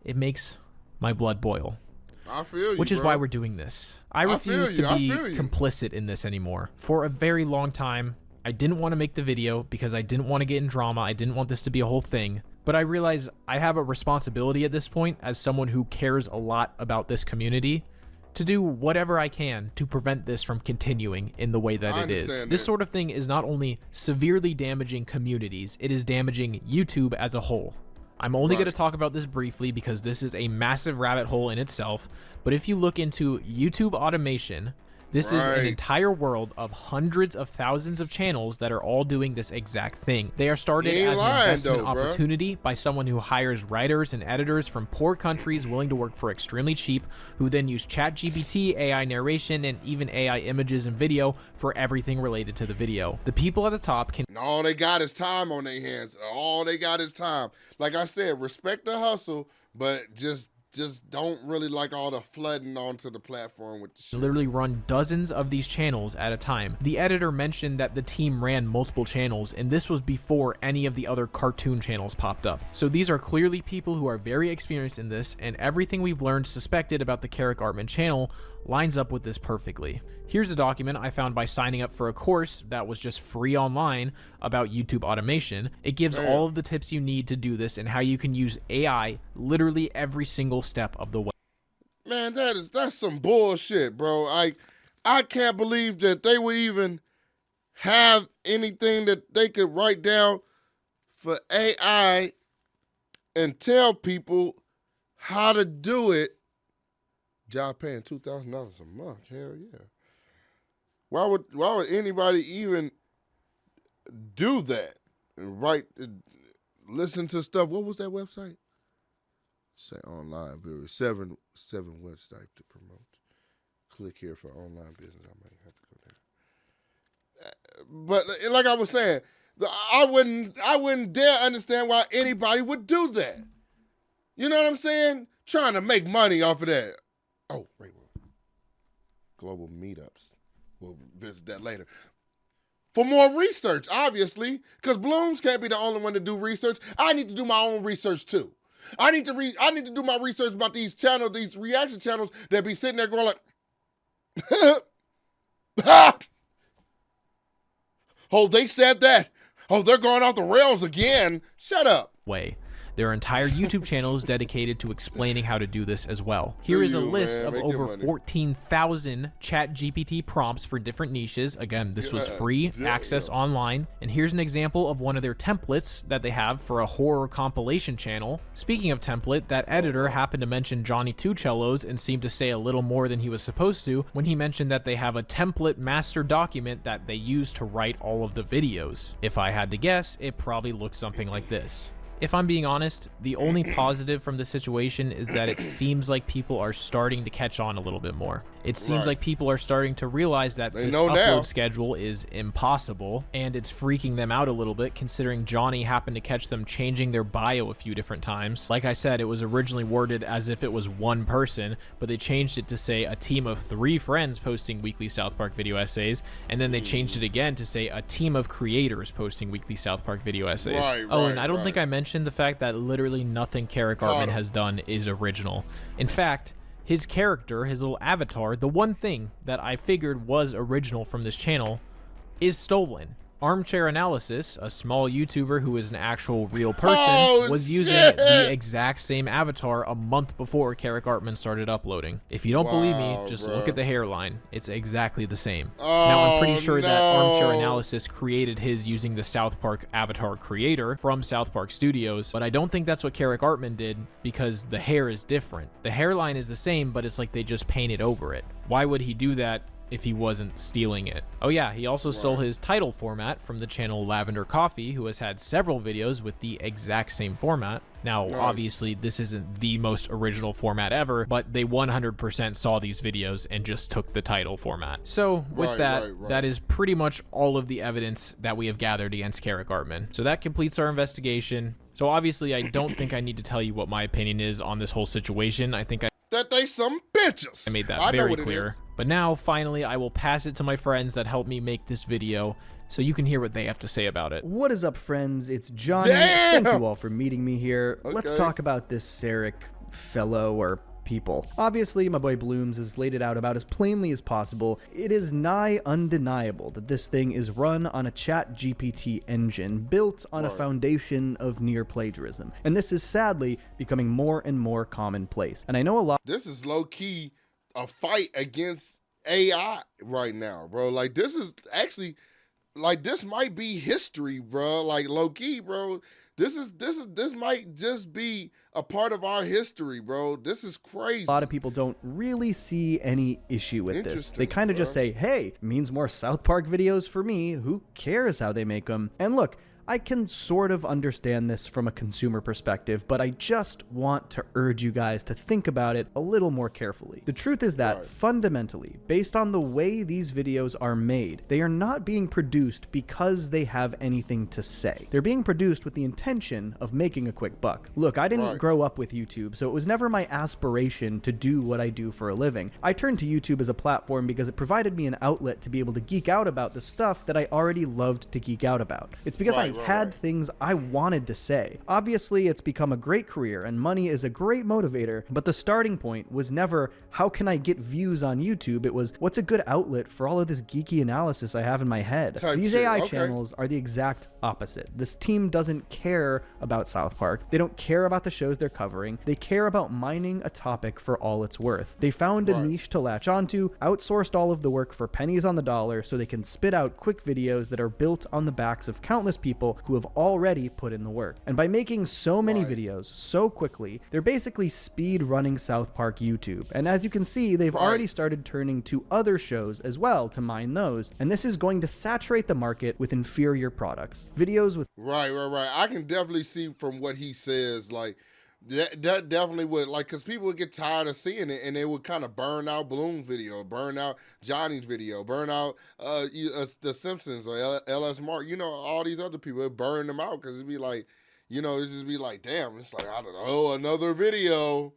It makes my blood boil. I feel you, Which is bro. why we're doing this. I refuse to be complicit in this anymore. For a very long time, I didn't want to make the video because I didn't want to get in drama. I didn't want this to be a whole thing. But I realize I have a responsibility at this point as someone who cares a lot about this community to do whatever I can to prevent this from continuing in the way that it is. This sort of thing is not only severely damaging communities, it is damaging YouTube as a whole. I'm only going to talk about this briefly because this is a massive rabbit hole in itself, but if you look into YouTube automation, this is an entire world of hundreds of thousands of channels that are all doing this exact thing. They are started as an investment opportunity by someone who hires writers and editors from poor countries willing to work for extremely cheap, who then use ChatGPT, AI narration, and even AI images and video for everything related to the video. The people at the top can... All they got is time on their hands. All they got is time. Like I said, respect the hustle, but just just don't really like all the flooding onto the platform with the shit. Literally run dozens of these channels at a time. The editor mentioned that the team ran multiple channels, and this was before any of the other cartoon channels popped up. So these are clearly people who are very experienced in this, and everything we've learned suspected about the Carrick Artman channel lines up with this perfectly. Here's a document I found by signing up for a course that was just free online about YouTube automation. It gives all of the tips you need to do this and how you can use AI literally every single step of the way. Man, that's some bullshit, bro. I can't believe that they would even have anything that they could write down for AI and tell people how to do it. Job paying $2,000 a month. Hell yeah. Why would anybody even do that? And listen to stuff. What was that website? Say online, Billy. Seven websites to promote. Click here for online business. I might have to go there. But like I was saying, I wouldn't dare understand why anybody would do that. You know what I'm saying? Trying to make money off of that. Oh, wait. Global meetups. We'll visit that later. For more research, obviously, because Blooms can't be the only one to do research. I need to do my own research too. I need to do my research about these channels, these reaction channels that be sitting there going like, oh, they said that. Oh, they're going off the rails again. Shut up. There are entire YouTube channels dedicated to explaining how to do this as well. Here is a list of over 14,000 ChatGPT prompts for different niches. Again, this was free access online. And here's an example of one of their templates that they have for a horror compilation channel. Speaking of template, that editor happened to mention Johnny Two Cellos and seemed to say a little more than he was supposed to when he mentioned that they have a template master document that they use to write all of the videos. If I had to guess, it probably looks something like this. If I'm being honest, the only positive from the situation is that it seems like people are starting to catch on a little bit more. It seems like people are starting to realize that this upload schedule is impossible, and it's freaking them out a little bit considering Johnny happened to catch them changing their bio a few different times. Like I said, it was originally worded as if it was one person, but they changed it to say a team of 3 friends posting weekly South Park video essays, and then they changed it again to say a team of creators posting weekly South Park video essays. And I don't think I mentioned the fact that literally nothing Carrick Artman has done is original. In fact, his character, his little avatar, the one thing that I figured was original from this channel is stolen. Armchair Analysis, a small YouTuber who is an actual real person, was using the exact same avatar a month before Carrick Artman started uploading. If you don't believe me, just look at the hairline. It's exactly the same. Now, I'm pretty sure that Armchair Analysis created his using the South Park avatar creator from South Park Studios, but I don't think that's what Carrick Artman did because the hair is different. The hairline is the same, but it's like they just painted over it. Why would he do that if he wasn't stealing it? Oh yeah, he also stole his title format from the channel Lavender Coffee, who has had several videos with the exact same format. Now, obviously, this isn't the most original format ever, but they 100% saw these videos and just took the title format. So, with that is pretty much all of the evidence that we have gathered against Carrick Artman. So that completes our investigation. So obviously, I don't think I need to tell you what my opinion is on this whole situation. I think that they some bitches. I made that very clear. But now, finally, I will pass it to my friends that helped me make this video so you can hear what they have to say about it. What is up, friends? It's Johnny. Thank you all for meeting me here. Let's talk about this Sarek fellow or people. Obviously, my boy Blooms has laid it out about as plainly as possible. It is nigh undeniable that this thing is run on a ChatGPT engine built on a foundation of near plagiarism. And this is sadly becoming more and more commonplace. And I know a lot. This is low-key a fight against AI right now, bro. Like, this is actually, like, this might be history, bro. Like, low-key, bro. This might just be a part of our history, bro. This is crazy. A lot of people don't really see any issue with this. They kind of just say, hey, it means more South Park videos for me. Who cares how they make them? And look, I can sort of understand this from a consumer perspective, but I just want to urge you guys to think about it a little more carefully. The truth is that fundamentally, based on the way these videos are made, they are not being produced because they have anything to say. They're being produced with the intention of making a quick buck. Look, I didn't grow up with YouTube, so it was never my aspiration to do what I do for a living. I turned to YouTube as a platform because it provided me an outlet to be able to geek out about the stuff that I already loved to geek out about. It's because I had things I wanted to say. Obviously, it's become a great career and money is a great motivator, but the starting point was never, how can I get views on YouTube? It was, what's a good outlet for all of this geeky analysis I have in my head? These AI channels are the exact opposite. This team doesn't care about South Park. They don't care about the shows they're covering. They care about mining a topic for all it's worth. They found a niche to latch onto, outsourced all of the work for pennies on the dollar so they can spit out quick videos that are built on the backs of countless people who have already put in the work. And by making so many videos so quickly, they're basically speed running South Park YouTube. And as you can see, they've already started turning to other shows as well to mine those. And this is going to saturate the market with inferior products. Videos with... Right. I can definitely see from what he says, like, that definitely would, like, because people would get tired of seeing it and they would kind of burn out Bloom's video, burn out Johnny's video, burn out The Simpsons or LS Mark, you know, all these other people, it burn them out because it'd be like, you know, it'd just be like, damn, it's like, I don't know, another video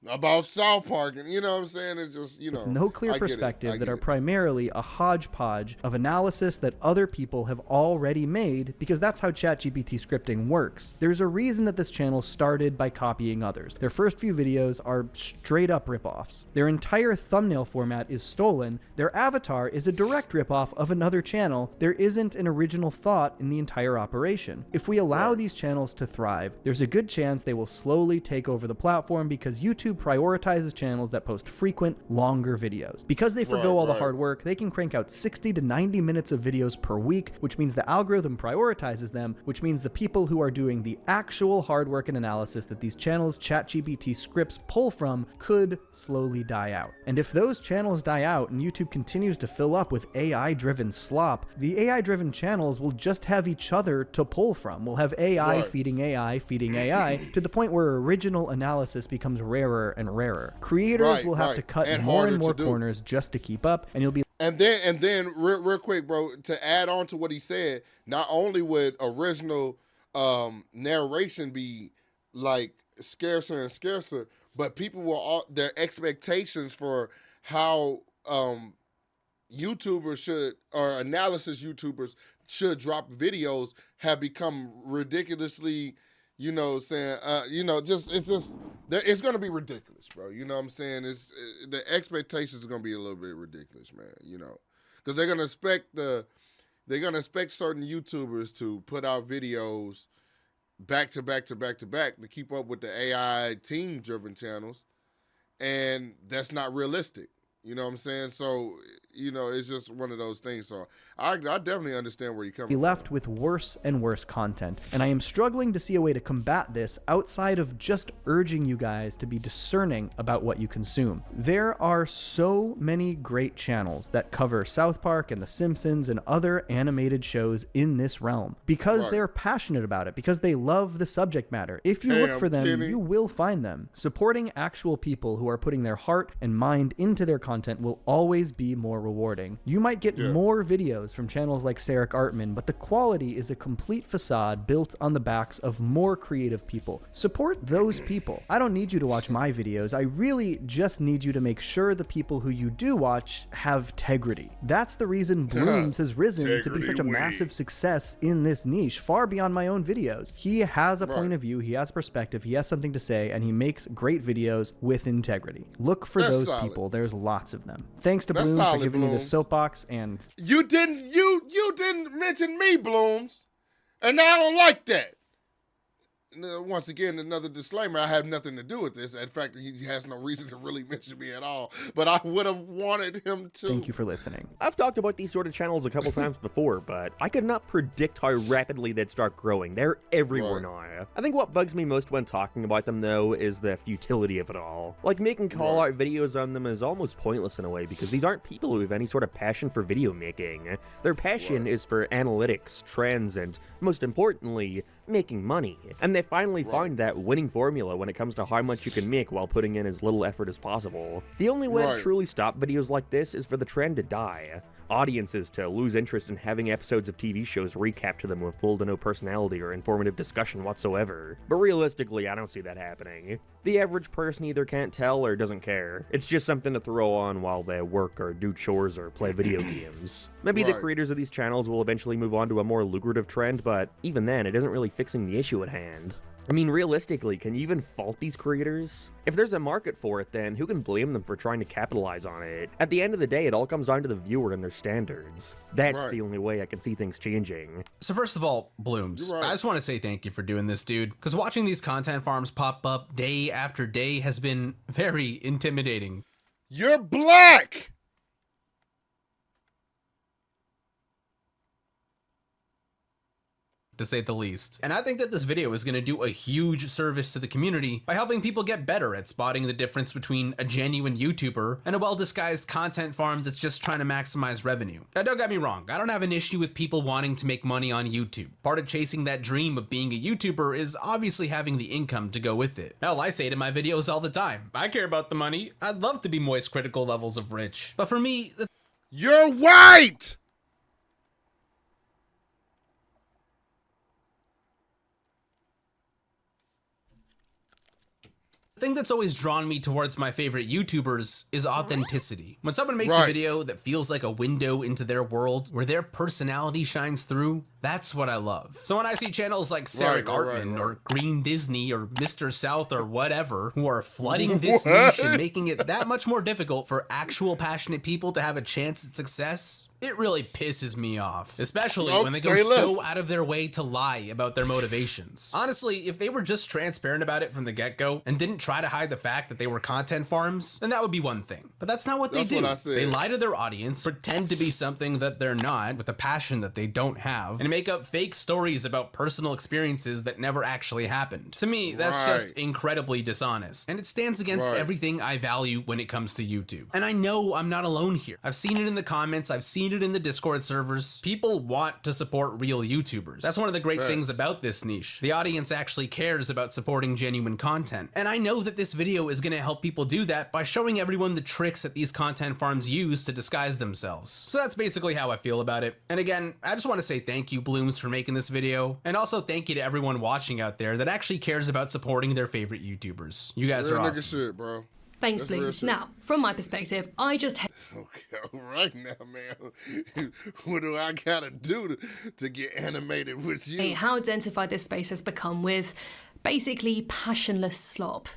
about South Park, and you know what I'm saying? It's just, you know, with no clear perspective that are primarily a hodgepodge of analysis that other people have already made, because that's how ChatGPT scripting works. There's a reason that this channel started by copying others. Their first few videos are straight up ripoffs. Their entire thumbnail format is stolen. Their avatar is a direct ripoff of another channel. There isn't an original thought in the entire operation. If we allow these channels to thrive, there's a good chance they will slowly take over the platform because YouTube prioritizes channels that post frequent, longer videos. Because they forgo all the hard work, they can crank out 60 to 90 minutes of videos per week, which means the algorithm prioritizes them, which means the people who are doing the actual hard work and analysis that these channels' ChatGPT scripts pull from could slowly die out. And if those channels die out and YouTube continues to fill up with AI-driven slop, the AI-driven channels will just have each other to pull from. We'll have AI feeding AI, feeding AI, to the point where original analysis becomes rarer and rarer. Creators will have to cut and more and more corners just to keep up, and you'll be... And then real quick, bro, to add on to what he said, not only would original narration be like scarcer and scarcer, but people will their expectations for how YouTubers should, or analysis YouTubers should drop videos have become ridiculously, you know, saying, you know, it's going to be ridiculous, bro. You know what I'm saying? The expectations are going to be a little bit ridiculous, man, you know, because they're going to expect certain YouTubers to put out videos back to back to keep up with the AI team driven channels. And that's not realistic. You know what I'm saying? So, you know, it's just one of those things. So I definitely understand where you're coming from. Be left with worse and worse content. And I am struggling to see a way to combat this outside of just urging you guys to be discerning about what you consume. There are so many great channels that cover South Park and The Simpsons and other animated shows in this realm because they're passionate about it, because they love the subject matter. If you look for them, you will find them. Supporting actual people who are putting their heart and mind into their content will always be more rewarding. You might get more videos from channels like Sarek Artman, but the quality is a complete facade built on the backs of more creative people. Support those people. I don't need you to watch my videos. I really just need you to make sure the people who you do watch have integrity. That's the reason Blooms has risen to be such a massive success in this niche, far beyond my own videos. He has a point of view, he has perspective, he has something to say, and he makes great videos with integrity. Look for those people. There's lots of them. Thanks to Blooms for giving me this soapbox. And you didn't mention me, Blooms, and I don't like that. once again, another disclaimer, I have nothing to do with this. In fact, he has no reason to really mention me at all, but I would have wanted him to. Thank you for listening. I've talked about these sort of channels a couple times before, but I could not predict how rapidly they'd start growing. They're everywhere now. I think what bugs me most when talking about them, though, is the futility of it all. Like, making call-out videos on them is almost pointless in a way, because these aren't people who have any sort of passion for video making. Their passion is for analytics, trends, and, most importantly, making money. And they finally find that winning formula when it comes to how much you can make while putting in as little effort as possible. The only way to truly stop videos like this is for the trend to die. Audiences to lose interest in having episodes of TV shows recapped to them with little to no personality or informative discussion whatsoever. But realistically, I don't see that happening. The average person either can't tell or doesn't care. It's just something to throw on while they work or do chores or play video games. Maybe the creators of these channels will eventually move on to a more lucrative trend, but even then, it isn't really fixing the issue at hand. I mean, realistically, can you even fault these creators? If there's a market for it, then who can blame them for trying to capitalize on it? At the end of the day, it all comes down to the viewer and their standards. That's the only way I can see things changing. So first of all, Blooms, I just want to say thank you for doing this, dude. Because watching these content farms pop up day after day has been very intimidating. You're black! To say the least. And I think that this video is going to do a huge service to the community by helping people get better at spotting the difference between a genuine YouTuber and a well-disguised content farm that's just trying to maximize revenue. Now, don't get me wrong, I don't have an issue with people wanting to make money on YouTube. Part of chasing that dream of being a YouTuber is obviously having the income to go with it. Hell, I say it in my videos all the time. I care about the money. I'd love to be moist critical levels of rich. But for me, you're white! The thing that's always drawn me towards my favorite YouTubers is authenticity. When someone makes a video that feels like a window into their world, where their personality shines through, that's what I love. So when I see channels like Sarek Artman or Green Disney or Mr. South or whatever, who are flooding this niche and making it that much more difficult for actual passionate people to have a chance at success, it really pisses me off, especially when they go so out of their way to lie about their motivations. Honestly, if they were just transparent about it from the get-go and didn't try to hide the fact that they were content farms, then that would be one thing. But that's not what they do. They lie to their audience, pretend to be something that they're not with a passion that they don't have, and make up fake stories about personal experiences that never actually happened. To me, that's just incredibly dishonest, and it stands against everything I value when it comes to YouTube. And I know I'm not alone here. I've seen it in the comments, I've seen it in the Discord servers. People want to support real YouTubers. That's one of the great things about this niche. The audience actually cares about supporting genuine content. And I know that this video is going to help people do that by showing everyone the tricks that these content farms use to disguise themselves. So that's basically how I feel about it. And again, I just want to say thank you, Blooms, for making this video. And also thank you to everyone watching out there that actually cares about supporting their favorite YouTubers. You guys are awesome. Nigga shit, bro. Thanks, Blooms. Now, from my perspective, I just... Okay, right now, man. What do I gotta do to get animated with you? How densified this space has become with basically passionless slop.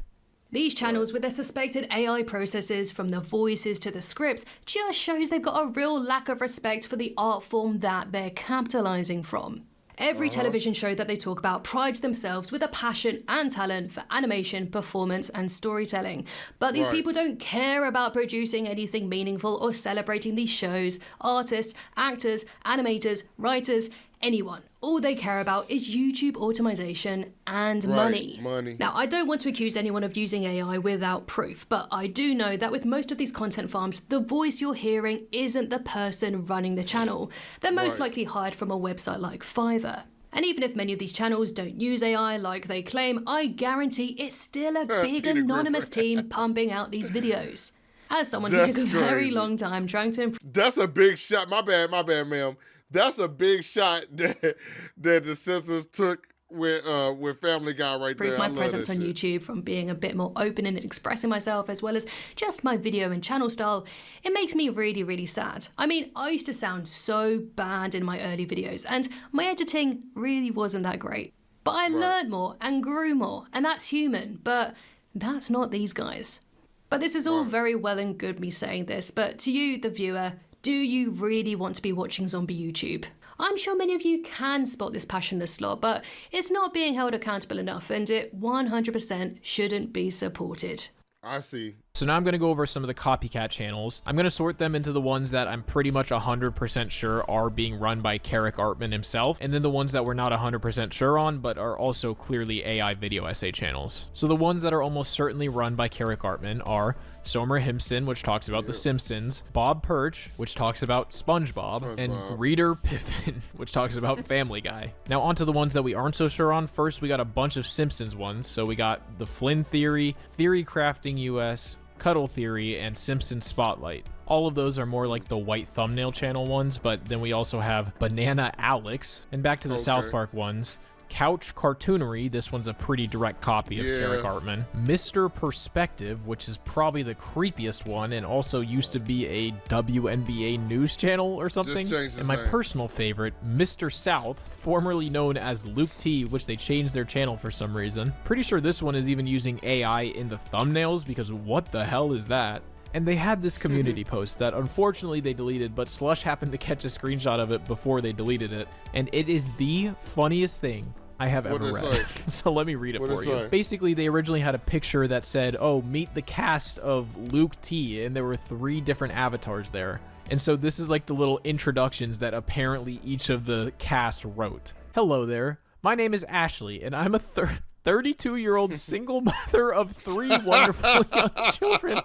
These channels with their suspected AI processes, from the voices to the scripts, just shows they've got a real lack of respect for the art form that they're capitalizing from. Every television show that they talk about prides themselves with a passion and talent for animation, performance, and storytelling. But these people don't care about producing anything meaningful or celebrating these shows, artists, actors, animators, writers, anyone. All they care about is YouTube automation and money. Now, I don't want to accuse anyone of using AI without proof, but I do know that with most of these content farms, the voice you're hearing isn't the person running the channel. They're most likely hired from a website like Fiverr. And even if many of these channels don't use AI like they claim, I guarantee it's still a big anonymous team pumping out these videos. As someone who took a very long time trying to improve... That's a big shot. My bad, ma'am. That's a big shot that the Simpsons took with Family Guy right there. My presence on YouTube, from being a bit more open and expressing myself, as well as just my video and channel style. It makes me really, really sad. I mean, I used to sound so bad in my early videos, and my editing really wasn't that great. But I learned more and grew more, and that's human, but that's not these guys. But this is all very well and good me saying this, but to you, the viewer, do you really want to be watching zombie YouTube? I'm sure many of you can spot this passionless slop, but it's not being held accountable enough, and it 100% shouldn't be supported. I see. So now I'm going to go over some of the copycat channels. I'm going to sort them into the ones that I'm pretty much 100% sure are being run by Carrick Artman himself, and then the ones that we're not 100% sure on, but are also clearly AI video essay channels. So the ones that are almost certainly run by Carrick Artman are Somer Himson, which talks about The Simpsons, Bob Perch, which talks about SpongeBob, and Greeter Piffin, which talks about Family Guy. Now onto the ones that we aren't so sure on. First, we got a bunch of Simpsons ones. So we got The Flynn Theory, Theory Crafting US, Cuddle Theory, and Simpsons Spotlight. All of those are more like the white thumbnail channel ones, but then we also have Banana Alex, and back to the South Park ones. Couch Cartoonery, this one's a pretty direct copy of Carrick Artman. Mr. Perspective, which is probably the creepiest one and also used to be a WNBA news channel or something. And my personal favorite, Mr. South, formerly known as Luke T, which they changed their channel for some reason. Pretty sure this one is even using AI in the thumbnails, because what the hell is that? And they had this community post that unfortunately they deleted, but Slush happened to catch a screenshot of it before they deleted it. And it is the funniest thing I have ever read. So let me read it for you. Basically, they originally had a picture that said, oh, meet the cast of Luke T, and there were 3 different avatars there. And so this is like the little introductions that apparently each of the cast wrote. Hello there. My name is Ashley, and I'm a 32-year-old single mother of 3 wonderful young children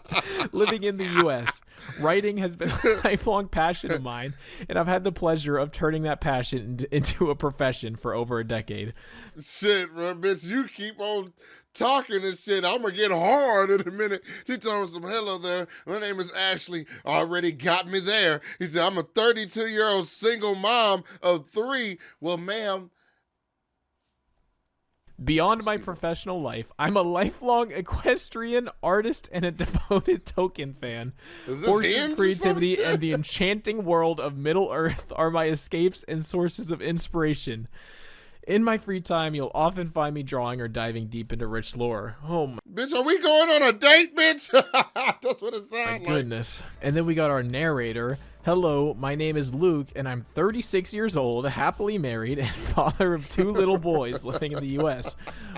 living in the U.S. Writing has been a lifelong passion of mine, and I've had the pleasure of turning that passion into a profession for over a decade. Shit, bro, bitch, you keep on talking and shit. I'm gonna get hard in a minute. She told me some hello there. My name is Ashley. Already got me there. He said, I'm a 32-year-old single mom of 3. Well, ma'am, beyond my professional life, I'm a lifelong equestrian artist and a devoted Tolkien fan. Horses, creativity, and the enchanting world of Middle-earth are my escapes and sources of inspiration. In my free time, you'll often find me drawing or diving deep into rich lore. Oh my... Bitch, are we going on a date, bitch? That's what it sounds like. Goodness. And then we got our narrator. Hello, my name is Luke, and I'm 36 years old, happily married, and father of 2 little boys living in the U.S.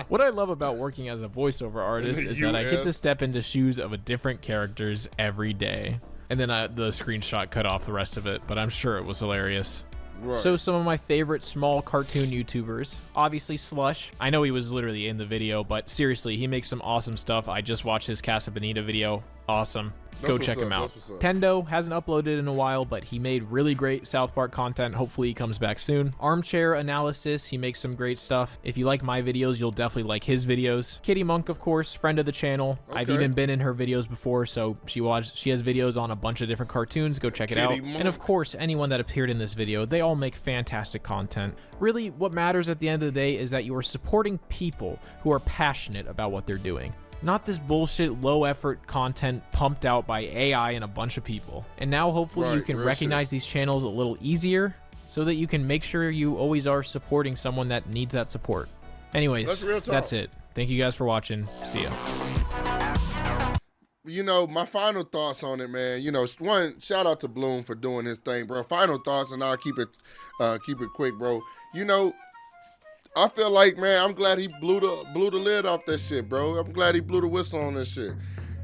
What I love about working as a voiceover artist is that I get to step into shoes of a different characters every day. And then the screenshot cut off the rest of it, but I'm sure it was hilarious. Right. So some of my favorite small cartoon YouTubers, obviously Slush. I know he was literally in the video, but seriously, he makes some awesome stuff. I just watched his Casa Bonita video. Awesome. Go check him out. Tendo hasn't uploaded in a while, but he made really great South Park content. Hopefully he comes back soon. Armchair Analysis, he makes some great stuff. If you like my videos, you'll definitely like his videos. Kitty Monk, of course, friend of the channel. I've even been in her videos before, so she has videos on a bunch of different cartoons. Go check it out. And of course, anyone that appeared in this video, they all make fantastic content. Really, what matters at the end of the day is that you are supporting people who are passionate about what they're doing. Not this bullshit low-effort content pumped out by AI and a bunch of people. And now hopefully you can recognize these channels a little easier so that you can make sure you always are supporting someone that needs that support. Anyways, that's it. Thank you guys for watching. See ya. You know, my final thoughts on it, man. You know, one, shout out to Bloom for doing his thing, bro. Final thoughts, and I'll keep it quick, bro. You know, I feel like, man, I'm glad he blew the lid off that shit, bro. I'm glad he blew the whistle on this shit.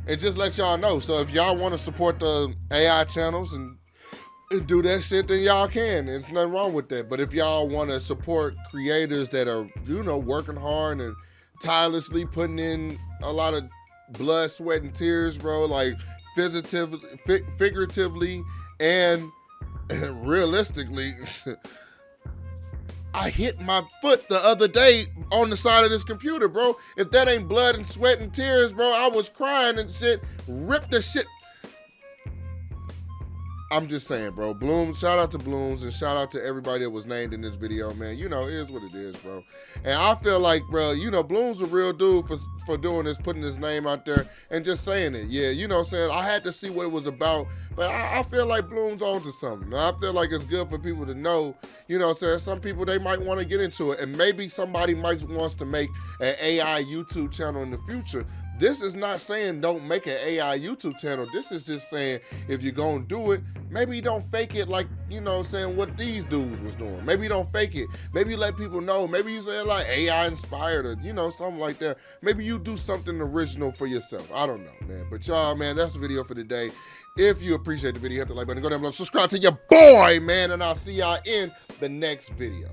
And just let y'all know. So if y'all want to support the AI channels and do that shit, then y'all can. There's nothing wrong with that. But if y'all want to support creators that are, you know, working hard and tirelessly putting in a lot of blood, sweat, and tears, bro, like figuratively and realistically, I hit my foot the other day on the side of this computer, bro. If that ain't blood and sweat and tears, bro, I was crying and shit. Rip the shit. I'm just saying, bro. Blooms, shout out to Blooms and shout out to everybody that was named in this video, man. You know, it is what it is, bro. And I feel like, bro, you know, Blooms a real dude for doing this, putting his name out there and just saying it. Yeah, you know what I'm saying? I had to see what it was about, but I feel like Bloom's onto something. I feel like it's good for people to know, you know what I'm saying? Some people, they might want to get into it, and maybe somebody wants to make an AI YouTube channel in the future. This is not saying don't make an AI YouTube channel. This is just saying if you're gonna do it, maybe you don't fake it like, you know, saying what these dudes was doing. Maybe you don't fake it. Maybe you let people know. Maybe you say like AI inspired or, you know, something like that. Maybe you do something original for yourself. I don't know, man. But y'all, man, that's the video for today. If you appreciate the video, hit the like button, go down below, subscribe to your boy, man, and I'll see y'all in the next video.